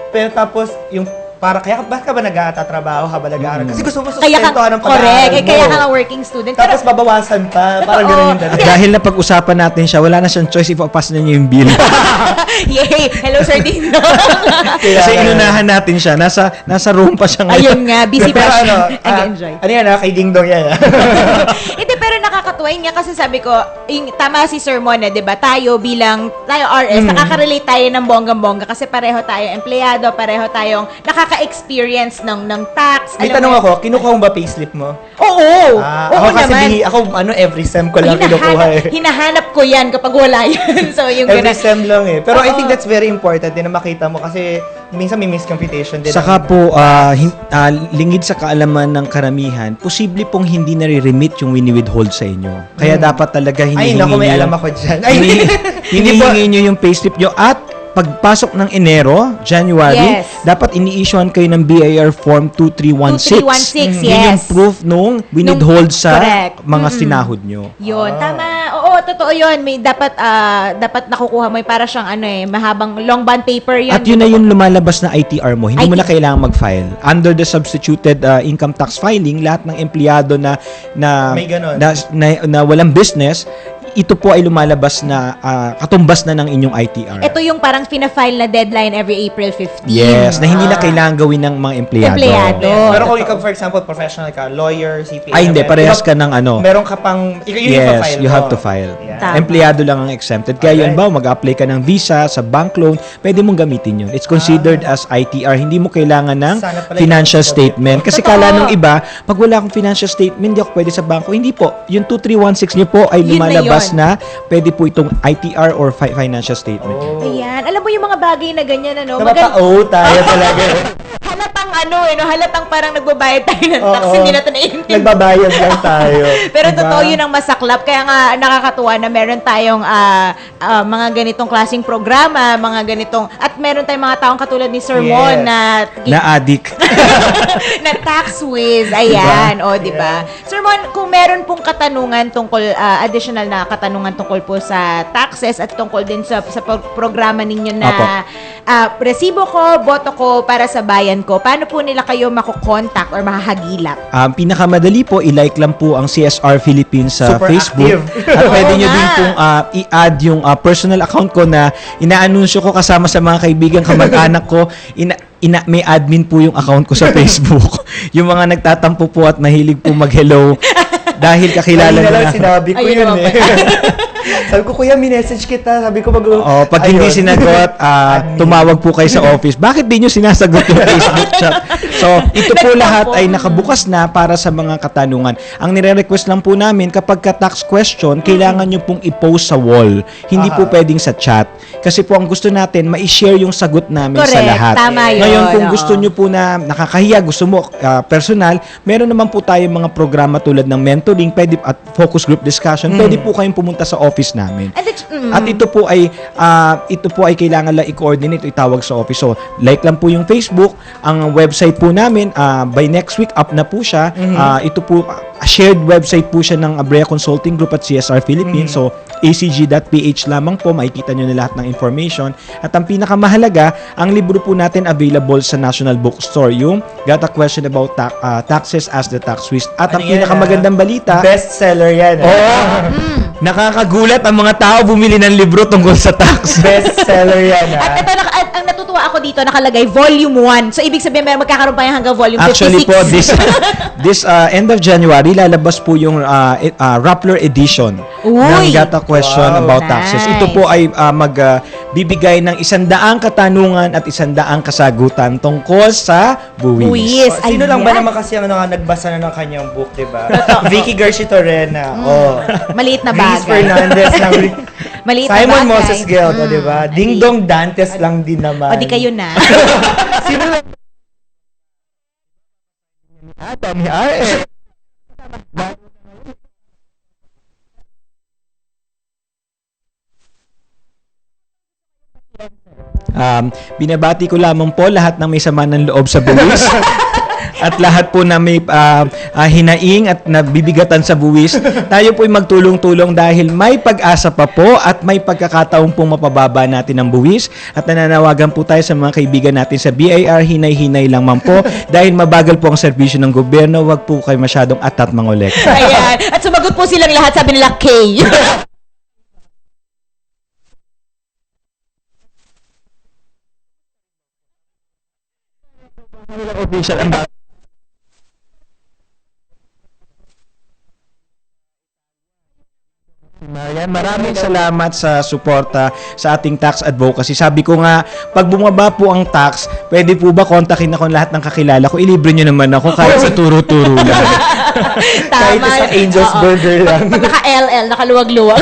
pero tapos yung kaya bakit ka ba nag-aatrabaho habang nag-aaral? Kasi gusto mo Kaya sustentuhan ng pag-aaral correct. mo. Kaya ka nga working student. Tapos babawasan pa, parang Totoo. ganun yung dali. Dahil na pag-usapan natin siya, wala na siyang choice, ipapas na niya yung bill. Yay! Hello, Sir Ding Dong. Kasi inunahan natin siya. Nasa room pa siya ngayon. Ayun nga, busy pa Pero siya. ano, Nag-enjoy. ano yan kay Ding Dong yan Hindi, pero nakakatuwa yun nga kasi sabi ko, yung, tama si Sir Mon, di ba? Tayo RS, nakaka-relate tayo ng bonggang-bongga kasi pareho tayong empleyado, pareho tayong nakaka-experience ng tax. May alam tanong mo ako, kinukuha mo ba payslip mo? Oo! Ah, Oo ako kasi naman. every sem ko lang kinukuha eh. Hinahanap ko yan kapag wala yan. So, yung Every ganun. sem lang eh. Pero I Oo. think that's very important din na makita mo kasi minsan may miscomputation din. Saka po, lingid sa kaalaman ng karamihan, posible pong hindi nare-remit yung wini-withhold sa inyo. Kaya dapat talaga Ay, hinihingi naku, may nyo alam ako dyan. Ay, hindi po. hinihingi nyo yung payslip nyo at pagpasok ng Enero, January, Yes. dapat ini-issuean kayo ng BIR Form 2316. 2316, Yun yung yes. proof nung withhold sa correct. mga sinahod nyo. Yun, tama. Oo, totoo yun. May dapat nakukuha mo yung para siyang mahabang long bond paper yun. At yun na yung lumalabas na ITR mo. Hindi mo na kailangan mag-file. Under the substituted income tax filing, lahat ng empleyado na May ganun. na walang business, ito po ay lumalabas na katumbas na ng inyong ITR. Ito yung parang fina-file na deadline every April 15. Yes, na hindi na kailangan gawin ng mga empleyado. Empleyado. Pero kung ikaw, for example, professional ka, lawyer, CPA. Ay, hindi. Parehas ka ng ano. Meron ka pang, yun yung Yes, file you mo. have to file. Yeah. Tama. Empleyado lang ang exempted. Kaya yun ba, mag-apply ka ng visa sa bank loan, pwede mong gamitin yun. It's considered as ITR. Hindi mo kailangan ng Sana pala financial yung- statement. Kasi Totoo. kala nung iba, pag wala akong financial statement, hindi ako pwede sa bangko. Hindi po. Yung 2316 nyo po ay Yun na lumalabas yun. na pwede po itong ITR or financial statement. Ayan. Alam mo yung mga bagay na ganyan, Napapa-o tayo talaga. Halatang halatang parang nagbabayad tayo ng tax, Oo. hindi natin naiintindihan. Nagbabayad lang tayo. Pero Diba? totoo yun ang masaklap. Kaya nga nakakatuwa na meron tayong mga ganitong klaseng programa, mga ganitong, at meron tayong mga taong katulad ni Sir Mon Yes. na Na-addict. na tax whiz. Ayan, o, di ba? Sir Mon, kung meron pong katanungan tungkol, additional na katanungan tungkol po sa taxes at tungkol din sa programa ninyo na Apo. resibo ko, boto ko para sa bayan ko, paano po nila kayo makokontak or makahagilap? Pinakamadali po, i-like lang po ang CSR Philippines sa Super Facebook. active. At pwede Oo nyo nga. din pong i-add yung personal account ko na inaanunsyo ko kasama sa mga kaibigan, kamag-anak ko. May admin po yung account ko sa Facebook. Yung mga nagtatampo po at mahilig po mag-hello. Dahil kakilala Ayun na lang nila. sinabi ko Ayun yun naman eh. Sabi ko, kuya, minessage kita. Sabi ko, Pag hindi Ayun. sinagot, tumawag po kayo sa office. Bakit di nyo sinasagot yung Facebook chat? So, ito po lahat ay nakabukas na para sa mga katanungan. Ang nire-request lang po namin, kapag ka-tax question, kailangan nyo pong i-post sa wall. Hindi po pwedeng sa chat. Kasi po ang gusto natin, ma-share yung sagot namin sa Correct. lahat. Tama yun. Ngayon, kung Oo. gusto nyo po na nakakahiya, gusto mo personal, meron naman po tayo mga programa tulad ng mentoring, pwede, at focus group discussion, pwede po kayong pumunta sa office namin. At ito po ay kailangan lang i-coordinate, itawag sa office. So, like lang po yung Facebook, ang website po namin, by next week up na po siya. Ito po, shared website po siya ng Abrea Consulting Group at CSR Philippines. So, acg.ph lamang po, makikita nyo na lahat ng information. At ang pinakamahalaga, ang libro po natin available sa National Bookstore, yung Got a Question About Taxes, Ask the Tax Whiz. At ang Ano yan, pinakamagandang balita, bestseller yan. nakakagulat ang mga tao bumili ng libro tungkol sa tax. Bestseller yan. At ito, ang natutuwa ako dito, nakalagay Volume 1. So, ibig sabihin, magkakaroon pa yan hanggang Volume 56. Actually po, this end of January, lalabas po yung Rappler edition ng Uy! Got a Question Wow, About Taxes. Ito nice. po ay bibigay ng 100 katanungan at 100 kasagutan tungkol sa buwis. Buwis. Sino lang ba Ayan. naman kasi ang nagbasa na ng kanyang book, di ba? Vicky Garcia Torrena. Maliit na Grace bagay. Fernandez ng Maliit na Simon bagay. Moses Guild, di ba? Ding Dong Dantes lang din naman. O di kayo na. Sino lang? Tommy R.S. Binabati ko lamang po lahat ng may sama ng loob sa buwis. At lahat po na may hinaing at nabibigatan sa buwis, tayo po'y magtulong-tulong dahil may pag-asa pa po at may pagkakataong pong mapababa natin ang buwis. At nananawagan po tayo sa mga kaibigan natin sa BIR, hinay-hinay lang man po. Dahil mabagal po ang serbisyo ng gobyerno, wag po kayo masyadong atat mangolekta. Ayan. At sumagot po silang lahat, sabi nila K. Official ang Marian, maraming salamat sa suporta sa ating tax advocacy. Sabi ko nga, pag bumaba po ang tax, pwede po ba kontakin ako lahat ng kakilala ko? Ilibre nyo naman ako kahit sa turo-turo lang. Kahit sa Angel's Burger lang. Pag naka-LL, nakaluwag-luwag.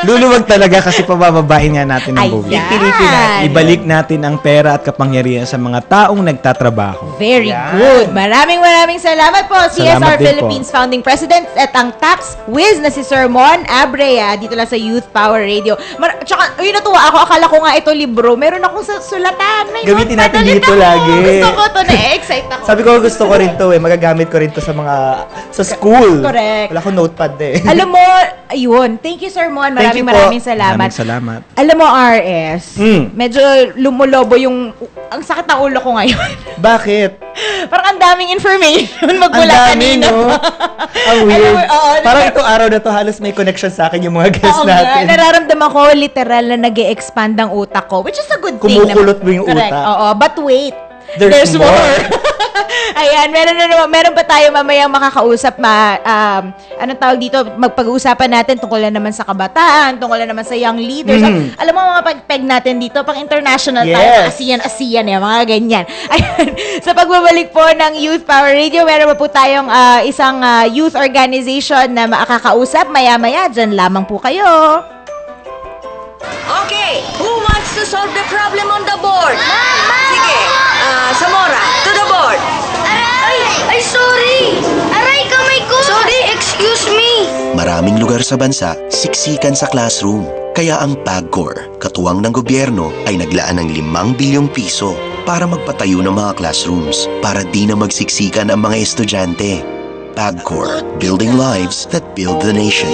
Luluwag talaga kasi pabababain nga natin ang buwis. Ayan. Ibalik natin ang pera at kapangyarihan sa mga taong nagtatrabaho. Very good. Maraming salamat po, CSR Salamat din Philippines Founding President at ang tax whiz na si Sir Mon Abrea dito lang sa Youth Power Radio. Tsaka, natuwa ako. Akala ko nga ito libro. Meron akong sulatan. May Gamitin natin notepad dito ulit ako. lagi. Gusto ko to. Na-excite ako. Sabi ko, gusto ko rin to magagamit ko rin to sa school. Correct. Wala akong notepad eh. Alam mo, ayun. Thank you, Sir Mon. Thank you po. Maraming salamat. Maraming salamat. Alam mo, RS, medyo lumulobo yung... Ang sakit ng ulo ko ngayon. Bakit? Parang ang daming information magmula kanina. No? Ang weird. Alam mo, oo, Parang itong araw na to halos may connection sa akin yung mga guests Oo nga, natin. nararamdaman ko literal na nag-e-expand ang utak ko, which is a good thing. Kumukulot mo yung Correct. utak. Oo, but wait. There's more. Ayan, meron pa tayo mamayang makakausap anong tawag dito, magpag-uusapan natin tungkol na naman sa kabataan, tungkol na naman sa young leaders. Alam mo, mga pag-peg natin dito, pang international tayo, ASEAN, mga ganyan. Ayan, sa pagbabalik po ng Youth Power Radio, meron pa po tayong isang youth organization na makakausap. Maya-maya, dyan lamang po kayo. Okay, who wants to solve the problem on the board? Sige, Samora, to the board. Ay, sorry! Aray, kamay ko! Sorry, excuse me! Maraming lugar sa bansa, siksikan sa classroom. Kaya ang PAGCOR, katuwang ng gobyerno, ay naglaan ng 5 bilyong piso para magpatayo ng mga classrooms para di na magsiksikan ang mga estudyante. PAGCOR, building lives that build the nation.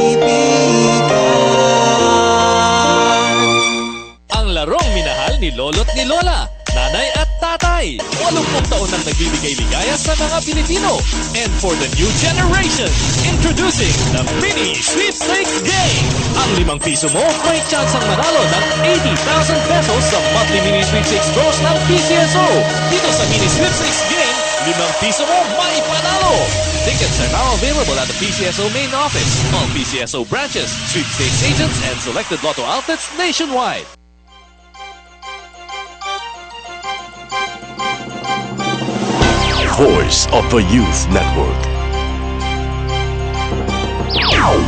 Ang larong minahal ni Lolo't ni Lola, nanay at tatay. 80 taon nang nagbibigay ligaya sa mga Pilipino. And for the new generation, introducing the Mini Sweepstakes Game. Ang 5 piso mo may chance ang manalo ng 80,000 pesos sa monthly Mini Sweepstakes draws ng PCSO. Dito sa Mini Sweepstakes Game, 5 piso mo maipanalo. Tickets are now available at the PCSO main office, all PCSO branches, sweepstakes agents, and selected lotto outlets nationwide. Voice of the Youth Network.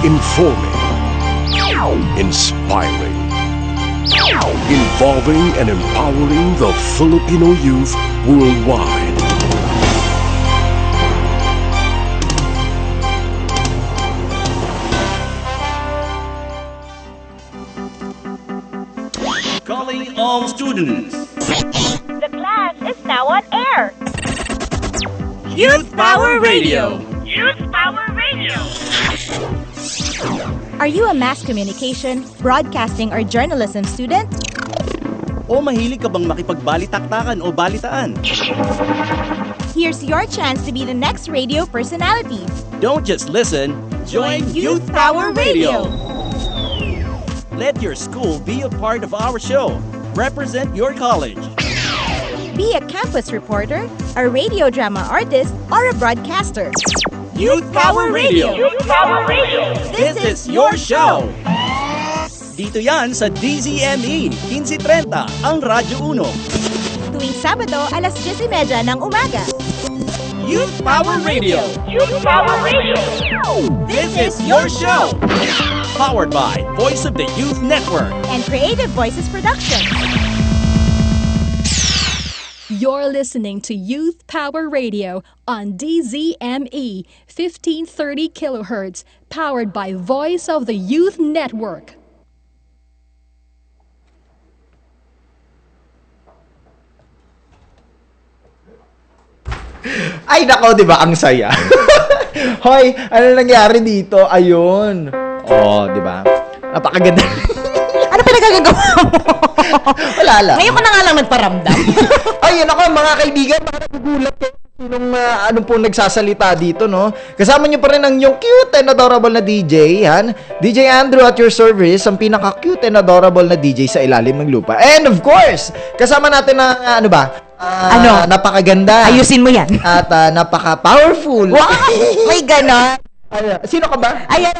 Informing, inspiring, involving and empowering the Filipino youth worldwide. Calling all students. The class is now on air. Youth Power Radio. Youth Power Radio. Are you a mass communication, broadcasting, or journalism student? O mahilig ka bang makipagbalitaktakan o balitaan? Here's your chance to be the next radio personality. Don't just listen, join Youth Power Radio. Let your school be a part of our show. Represent your college. Be a campus reporter, a radio drama artist, or a broadcaster. Youth Power Radio. Youth Power Radio. This is your show. Dito yan sa DZME 1530, ang Radyo 1. Tuwing Sabado, alas 10:30 ng umaga. Youth Power Radio. Youth Power Radio. This is your show. Powered by Voice of the Youth Network. And Creative Voices Production. You're listening to Youth Power Radio on DZME 1530 kilohertz, powered by Voice of the Youth Network. Ay nako, 'di ba? Ang saya. Hoy, ano nangyari dito? Ayun. Oh, 'di ba? Napakaganda. Ano pinagagagawa mo? Wala lang. Ngayon ka na nga lang nagparamdam. Ay, nako mga kaibigan, baka nagugulat kayo sinong anong po nagsasalita dito, no? Kasama niyo pa rin ang yung cute and adorable na DJ, yan. DJ Andrew at your service, ang pinaka-cute and adorable na DJ sa ilalim ng lupa. And of course, kasama natin ang napakaganda. Ayusin mo yan. At napaka-powerful. Wow! May ganon. Sino ka ba? Ayan.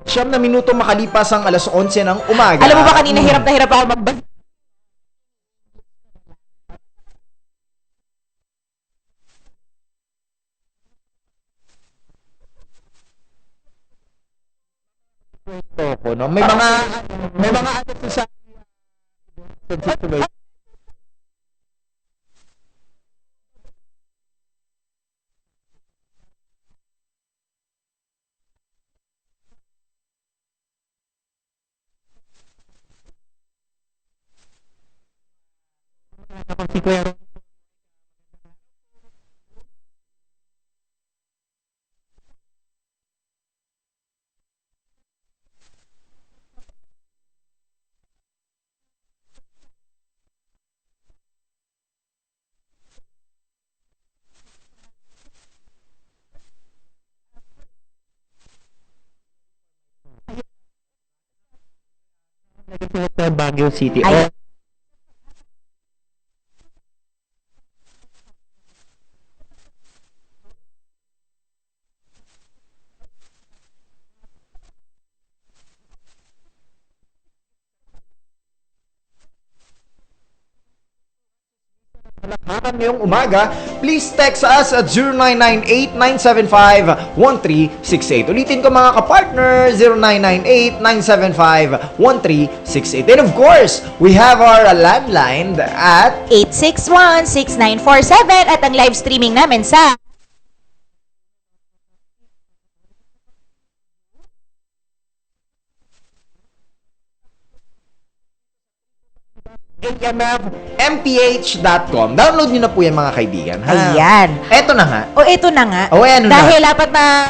Siyam na minuto makalipas ang alas 11 ng umaga. Alam mo ba kanina hirap na hirap ako magbasa. No? May mga ano sa Baguio City. Ngayong umaga, please text us at 0998-975-1368. Ulitin ko mga kapartner, 0998-975-1368. And of course, we have our landline at 861-6947 at ang live streaming namin sa amfmph.com. Download nyo na po yan mga kaibigan. Ha? Ayan. Eto na nga. O eto na nga. O ano na. Dahil dapat na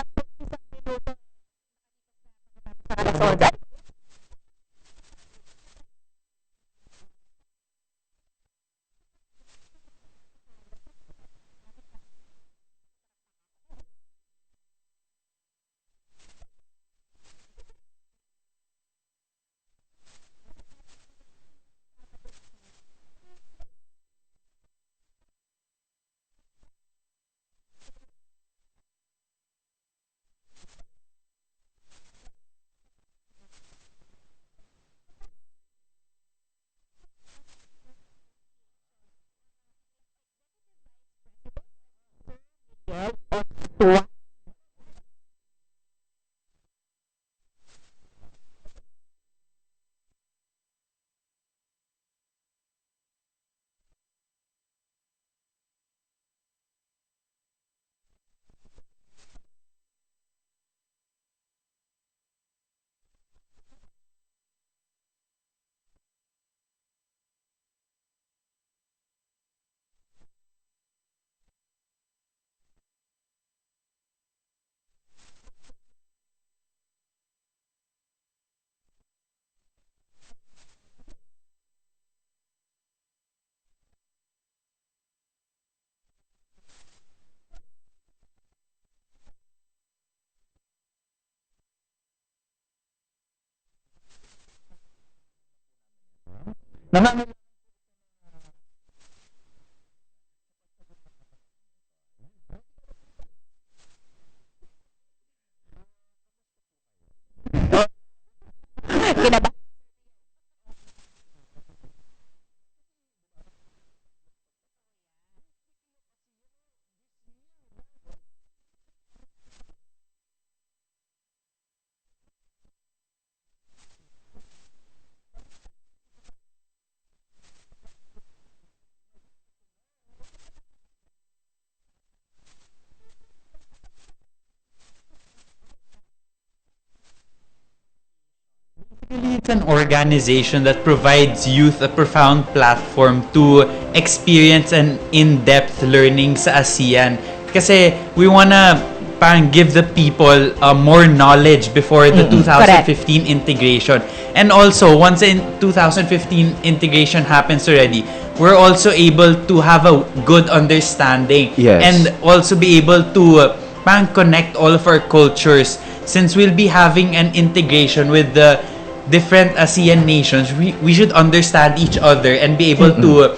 It's an organization that provides youth a profound platform to experience an in-depth learning sa ASEAN. Kasi we wanna parang give the people more knowledge before the 2015 integration. And also, once in 2015 integration happens already, we're also able to have a good understanding. Yes. And also be able to parang connect all of our cultures. Since we'll be having an integration with the different ASEAN nations, we should understand each other and be able to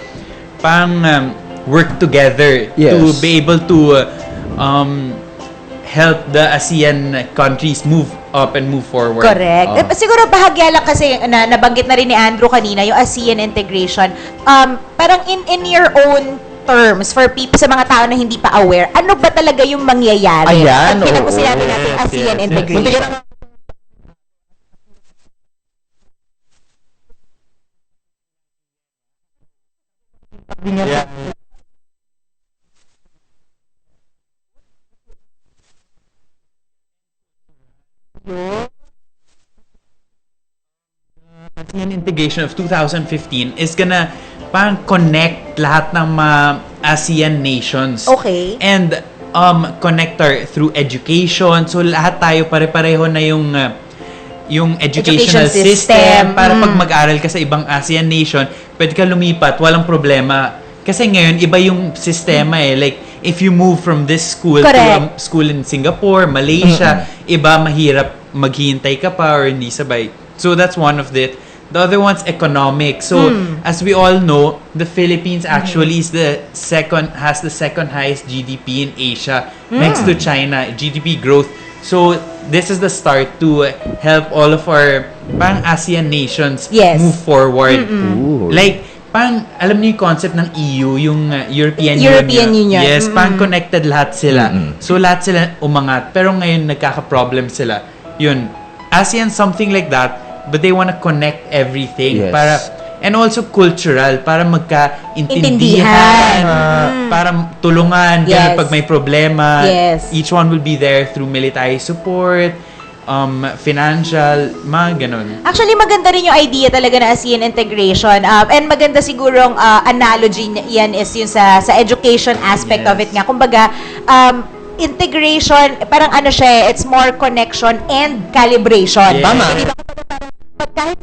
work together to be able to help the ASEAN countries move up and move forward. Correct. Siguro bahagya lang kasi nabanggit na rin ni Andrew kanina yung ASEAN integration. Parang in your own terms for people sa mga tao na hindi pa aware, ano ba talaga yung mangyayari? Ayan, pag sinabi natin ASEAN integration. ASEAN integration of 2015 is gonna parang connect lahat ng mga ASEAN nations. Okay. And connect through education. So lahat tayo pare-pareho na yung educational system para pag mag-aral ka sa ibang ASEAN nation, pwede ka lumipat, walang problema. Kasi ngayon, iba yung sistema like, if you move from this school to a school in Singapore, Malaysia, iba, mahirap maghihintay ka pa or hindi sabay. So that's one of it. The other one's economic. So, as we all know, the Philippines actually has the second highest GDP in Asia, next to China, GDP growth. So, this is the start to help all of our ASEAN nations move forward. Like, alam niyo yung concept ng EU, yung European Union. Yes, connected lahat sila. So, lahat sila umangat. Pero ngayon, nagkaka-problem sila. Yun. ASEAN, something like that, but they want to connect everything. And also cultural, para magkaintindihan, para tulungan, ganun pag may problema. Each one will be there through military support, financial, mga ganun. Actually, maganda rin yung idea talaga na ASEAN integration. And maganda sigurong analogy yan is yung sa education aspect of it nga. Kumbaga, integration, parang ano siya, it's more connection and calibration. Tama. Diba? Kahit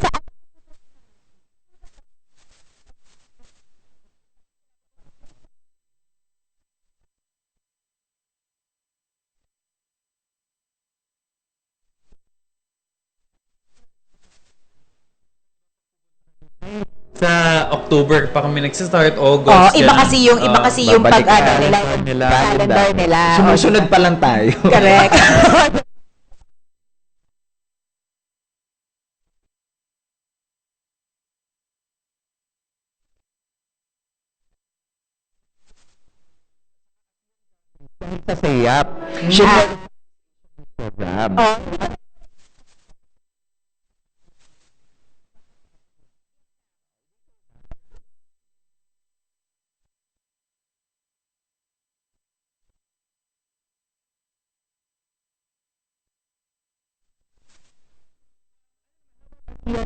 sa October pa kami nagsa-start, August. Iba kasi yung pag nila, calendar nila. Sumusunod pa lang tayo. Correct. Sa SEAP. Program.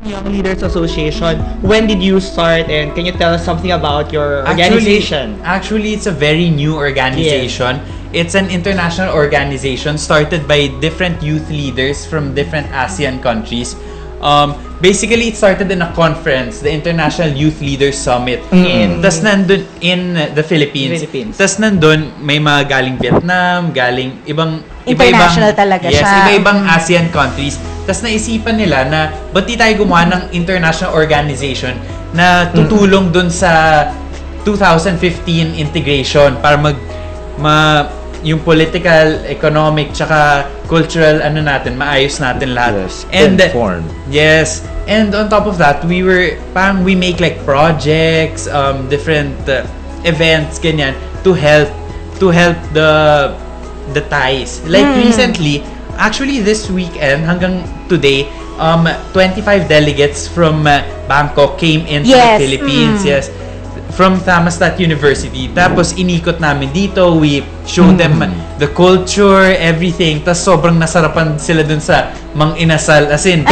Young Leaders Association, when did you start and can you tell us something about your organization? Actually, it's a very new organization. It's an international organization started by different youth leaders from different ASEAN countries. Basically, it started in a conference, the International Youth Leaders Summit. Tas nandun in the Philippines. Tas nandun, may mga galing Vietnam, galing International talaga yes, siya. iba-ibang ASEAN countries. Tas naisipan nila na, ba't di tayo gumawa ng international organization na tutulong dun sa 2015 integration para yung political, economic, tsaka cultural maayos natin lahat. Yes, and informed. Yes. And on top of that, we make like projects, different events, ganyan, to help the ties. Like recently, actually this weekend hanggang today, 25 delegates from Bangkok came into the Philippines. Yes. From Thammasat University. Tapos inikot namin dito, we showed them the culture, everything. Tapos sobrang nasarapan sila dun sa Mang Inasal. As in,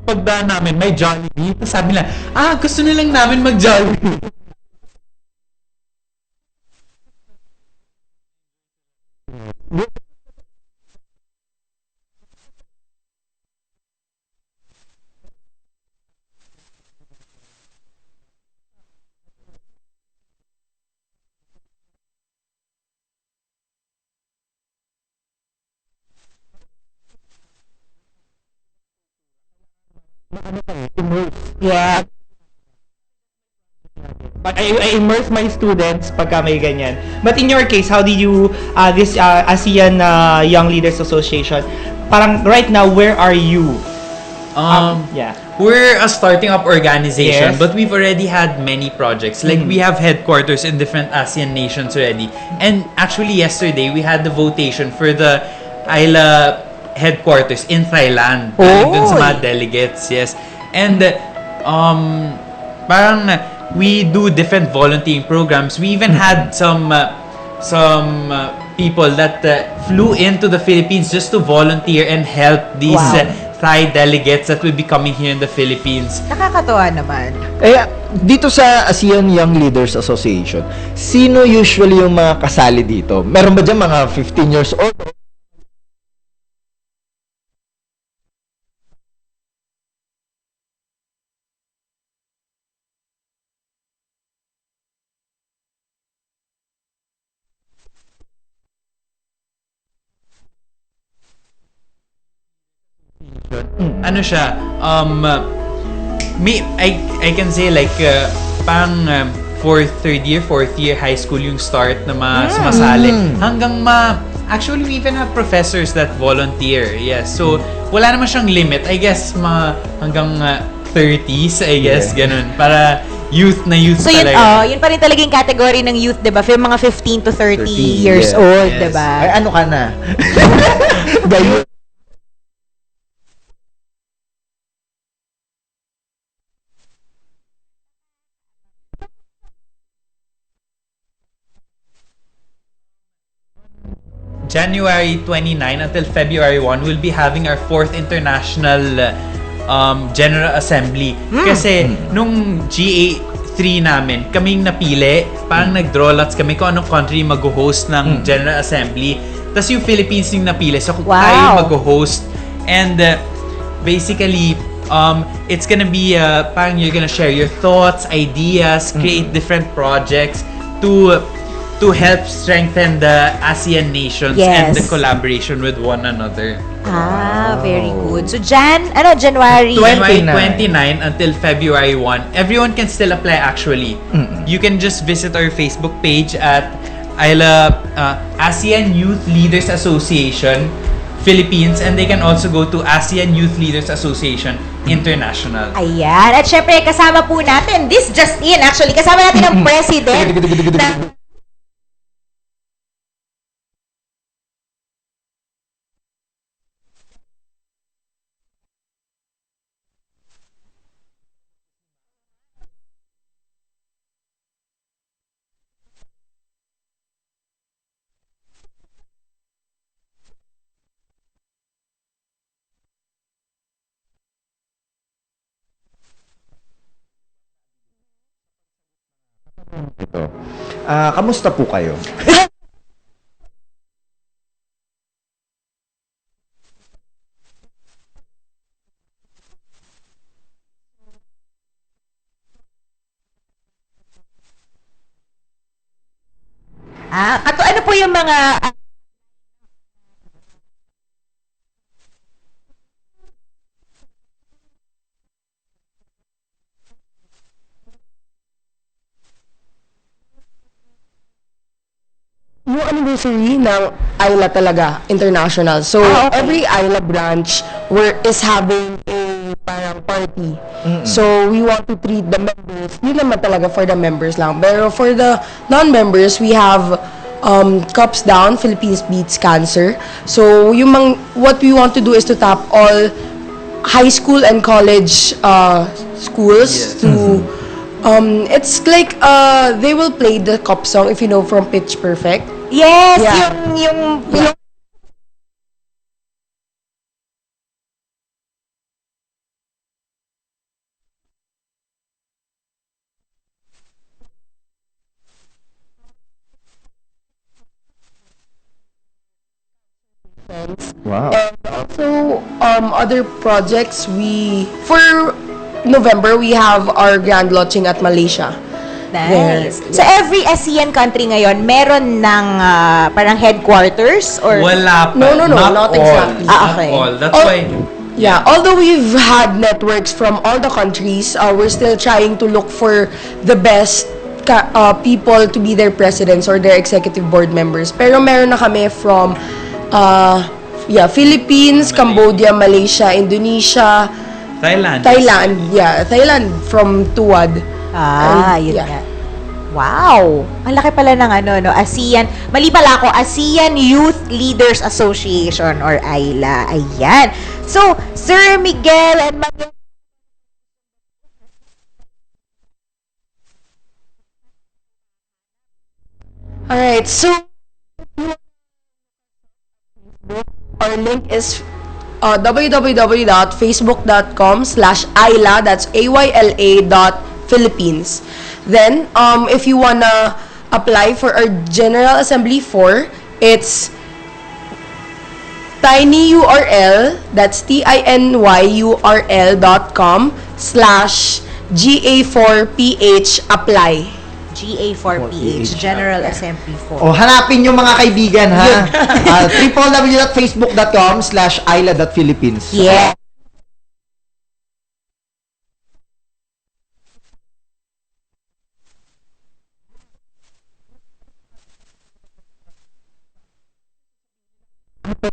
pagdaan namin, may Jollibee. Tapos sabi nila, gusto nilang namin mag-Jollibee. Yeah. But I immerse my students pagka may ganyan. But in your case, how did you, this ASEAN Young Leaders Association, parang right now, where are you? Yeah. We're a starting up organization, Yes. but we've already had many projects. Like, we have headquarters in different ASEAN nations already. And actually, yesterday, we had the votation for the ILA headquarters in Thailand. Dun sa mga delegates, yes. And, parang, we do different volunteering programs. We even had some people that flew into the Philippines just to volunteer and help these Thai delegates that will be coming here in the Philippines. Nakakatuwa naman. Dito sa ASEAN Young Leaders Association, sino usually yung mga kasali dito? Meron ba dyan mga 15 years old? Ano siya, I can say like, pang third year, fourth year high school yung start na sumasali. Hanggang actually we even have professors that volunteer. Yes. So, wala naman siyang limit. I guess hanggang 30s, I guess, ganun. Para youth na youth So yun, talaga. yun pa rin talaga yung category ng youth, diba? Yung mga 15 to 30 years yes. old, Yes. diba? Ay, ano ka na? Gayon. January 29 until February 1, we'll be having our 4th International General Assembly. Kasi nung GA3 namin, kaming napili, parang nag-draw lots kami kung anong country mag-host ng General Assembly. Tapos yung Philippines yung napili. So tayo mag-host. And basically, it's gonna be, parang you're gonna share your thoughts, ideas, create different projects to help strengthen the ASEAN nations and the collaboration with one another. Very good. So, January 29 until February 1. Everyone can still apply actually. You can just visit our Facebook page at ASEAN Youth Leaders Association Philippines, and they can also go to ASEAN Youth Leaders Association International. Ayan. At syempre, kasama po natin, this just in, actually, kasama natin ang president ito. Kamusta po kayo? Ano po yung mga yung anniversary ng Ayla talaga, international. So, every Ayla branch is having a parang party. So, we want to treat the members. Yun naman talaga for the members lang. Pero for the non-members, we have Cups Down, Philippines Beats Cancer. So, what we want to do is to tap all high school and college schools to it's like they will play the cop song, if you know, from Pitch Perfect. Yes, Yeah. yung Wow. And also, other projects, for November, we have our grand launching at Malaysia. Nice. There. So every ASEAN country ngayon meron ng parang headquarters or Wala pa. No, not all. exactly. Okay. Not all. That's Oh, why... Yeah, although we've had networks from all the countries, we're still trying to look for the best people to be their presidents or their executive board members. Pero meron na kami from Philippines, Cambodia, Malaysia, Indonesia, Thailand. Thailand from Tuwad. yun nga. Wow! Ang laki pala ng ASEAN. Mali pala ako, ASEAN Youth Leaders Association or AYLA. Ayan. So, Sir Miguel and Alright, so our link is www.facebook.com/ayla, that's AYLA.Philippines. Then, if you wanna apply for our General Assembly 4, it's tinyurl, that's tinyurl.com/GA4PH apply. GA4PH, General Assembly 4. Hanapin nyo mga kaibigan, ha? www.facebook.com/ayla.philippines. Yeah.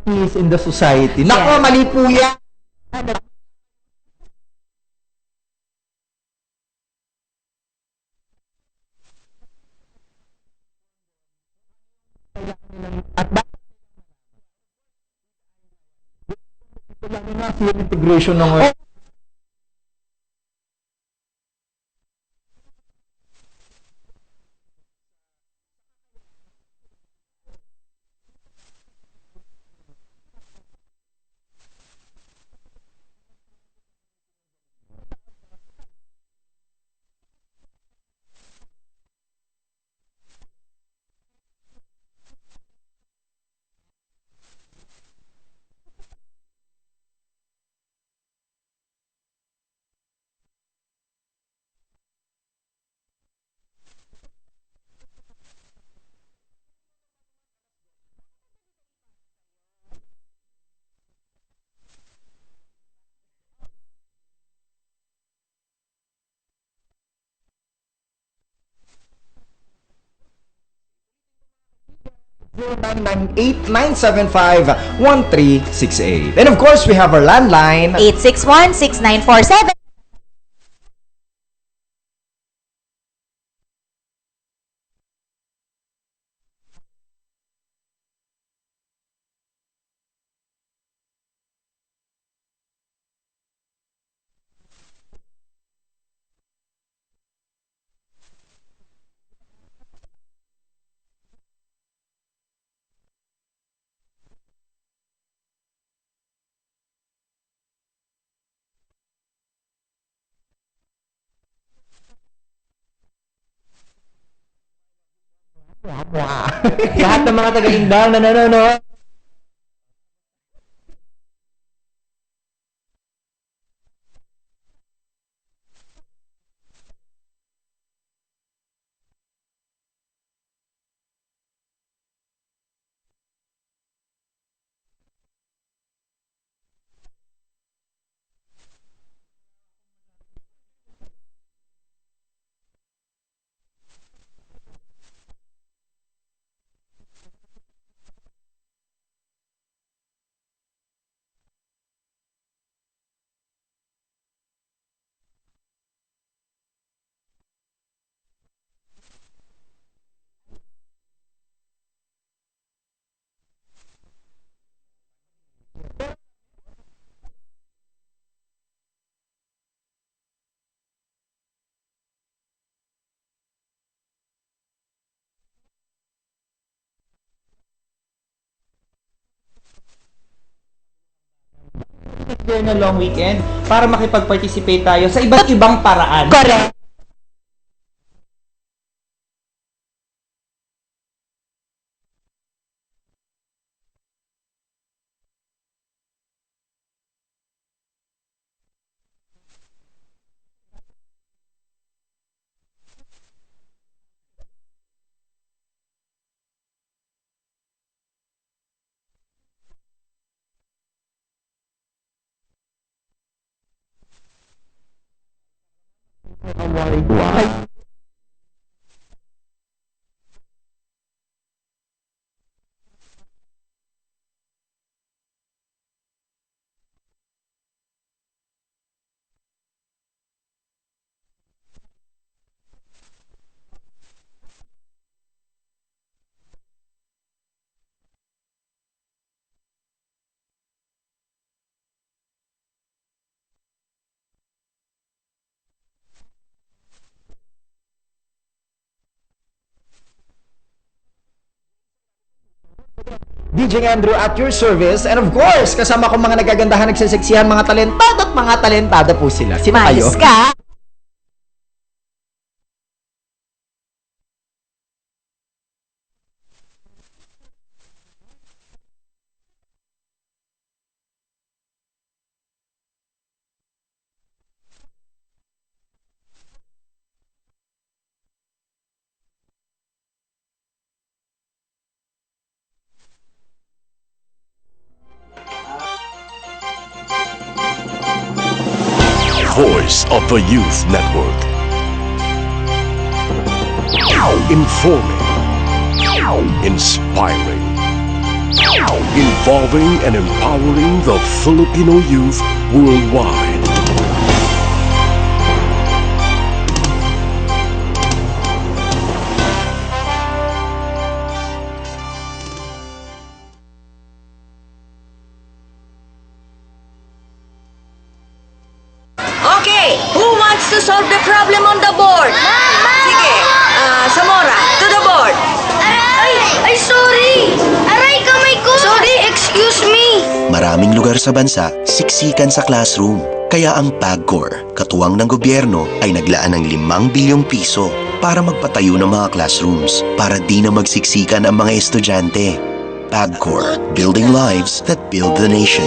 Peace in the society. Nako, mali po yan. Integration ng (0998-975-1368). And of course, we have our landline 861-6947. Lahat ng mga taga-Indang na nanonood. During a long weekend para makipag-participate tayo sa iba't ibang paraan. Correct. Wow. DJ Andrew at your service, and of course, kasama ko mga nagagandahan, nagsiseksihan, mga talentado at mga talentada po sila. Sino kayo? Mayos ka. Voice of the Youth Network. Informing, inspiring, involving and empowering the Filipino youth worldwide. Okay, who wants to solve the problem on the board? Sige, Samora, to the board. Ay, sorry! Aray, kamay ko! Sorry, excuse me! Maraming lugar sa bansa, siksikan sa classroom. Kaya ang PAGCOR, katuwang ng gobyerno, ay naglaan ng 5 bilyong piso para magpatayo ng mga classrooms para di na magsiksikan ang mga estudyante. PAGCOR, building lives that build the nation.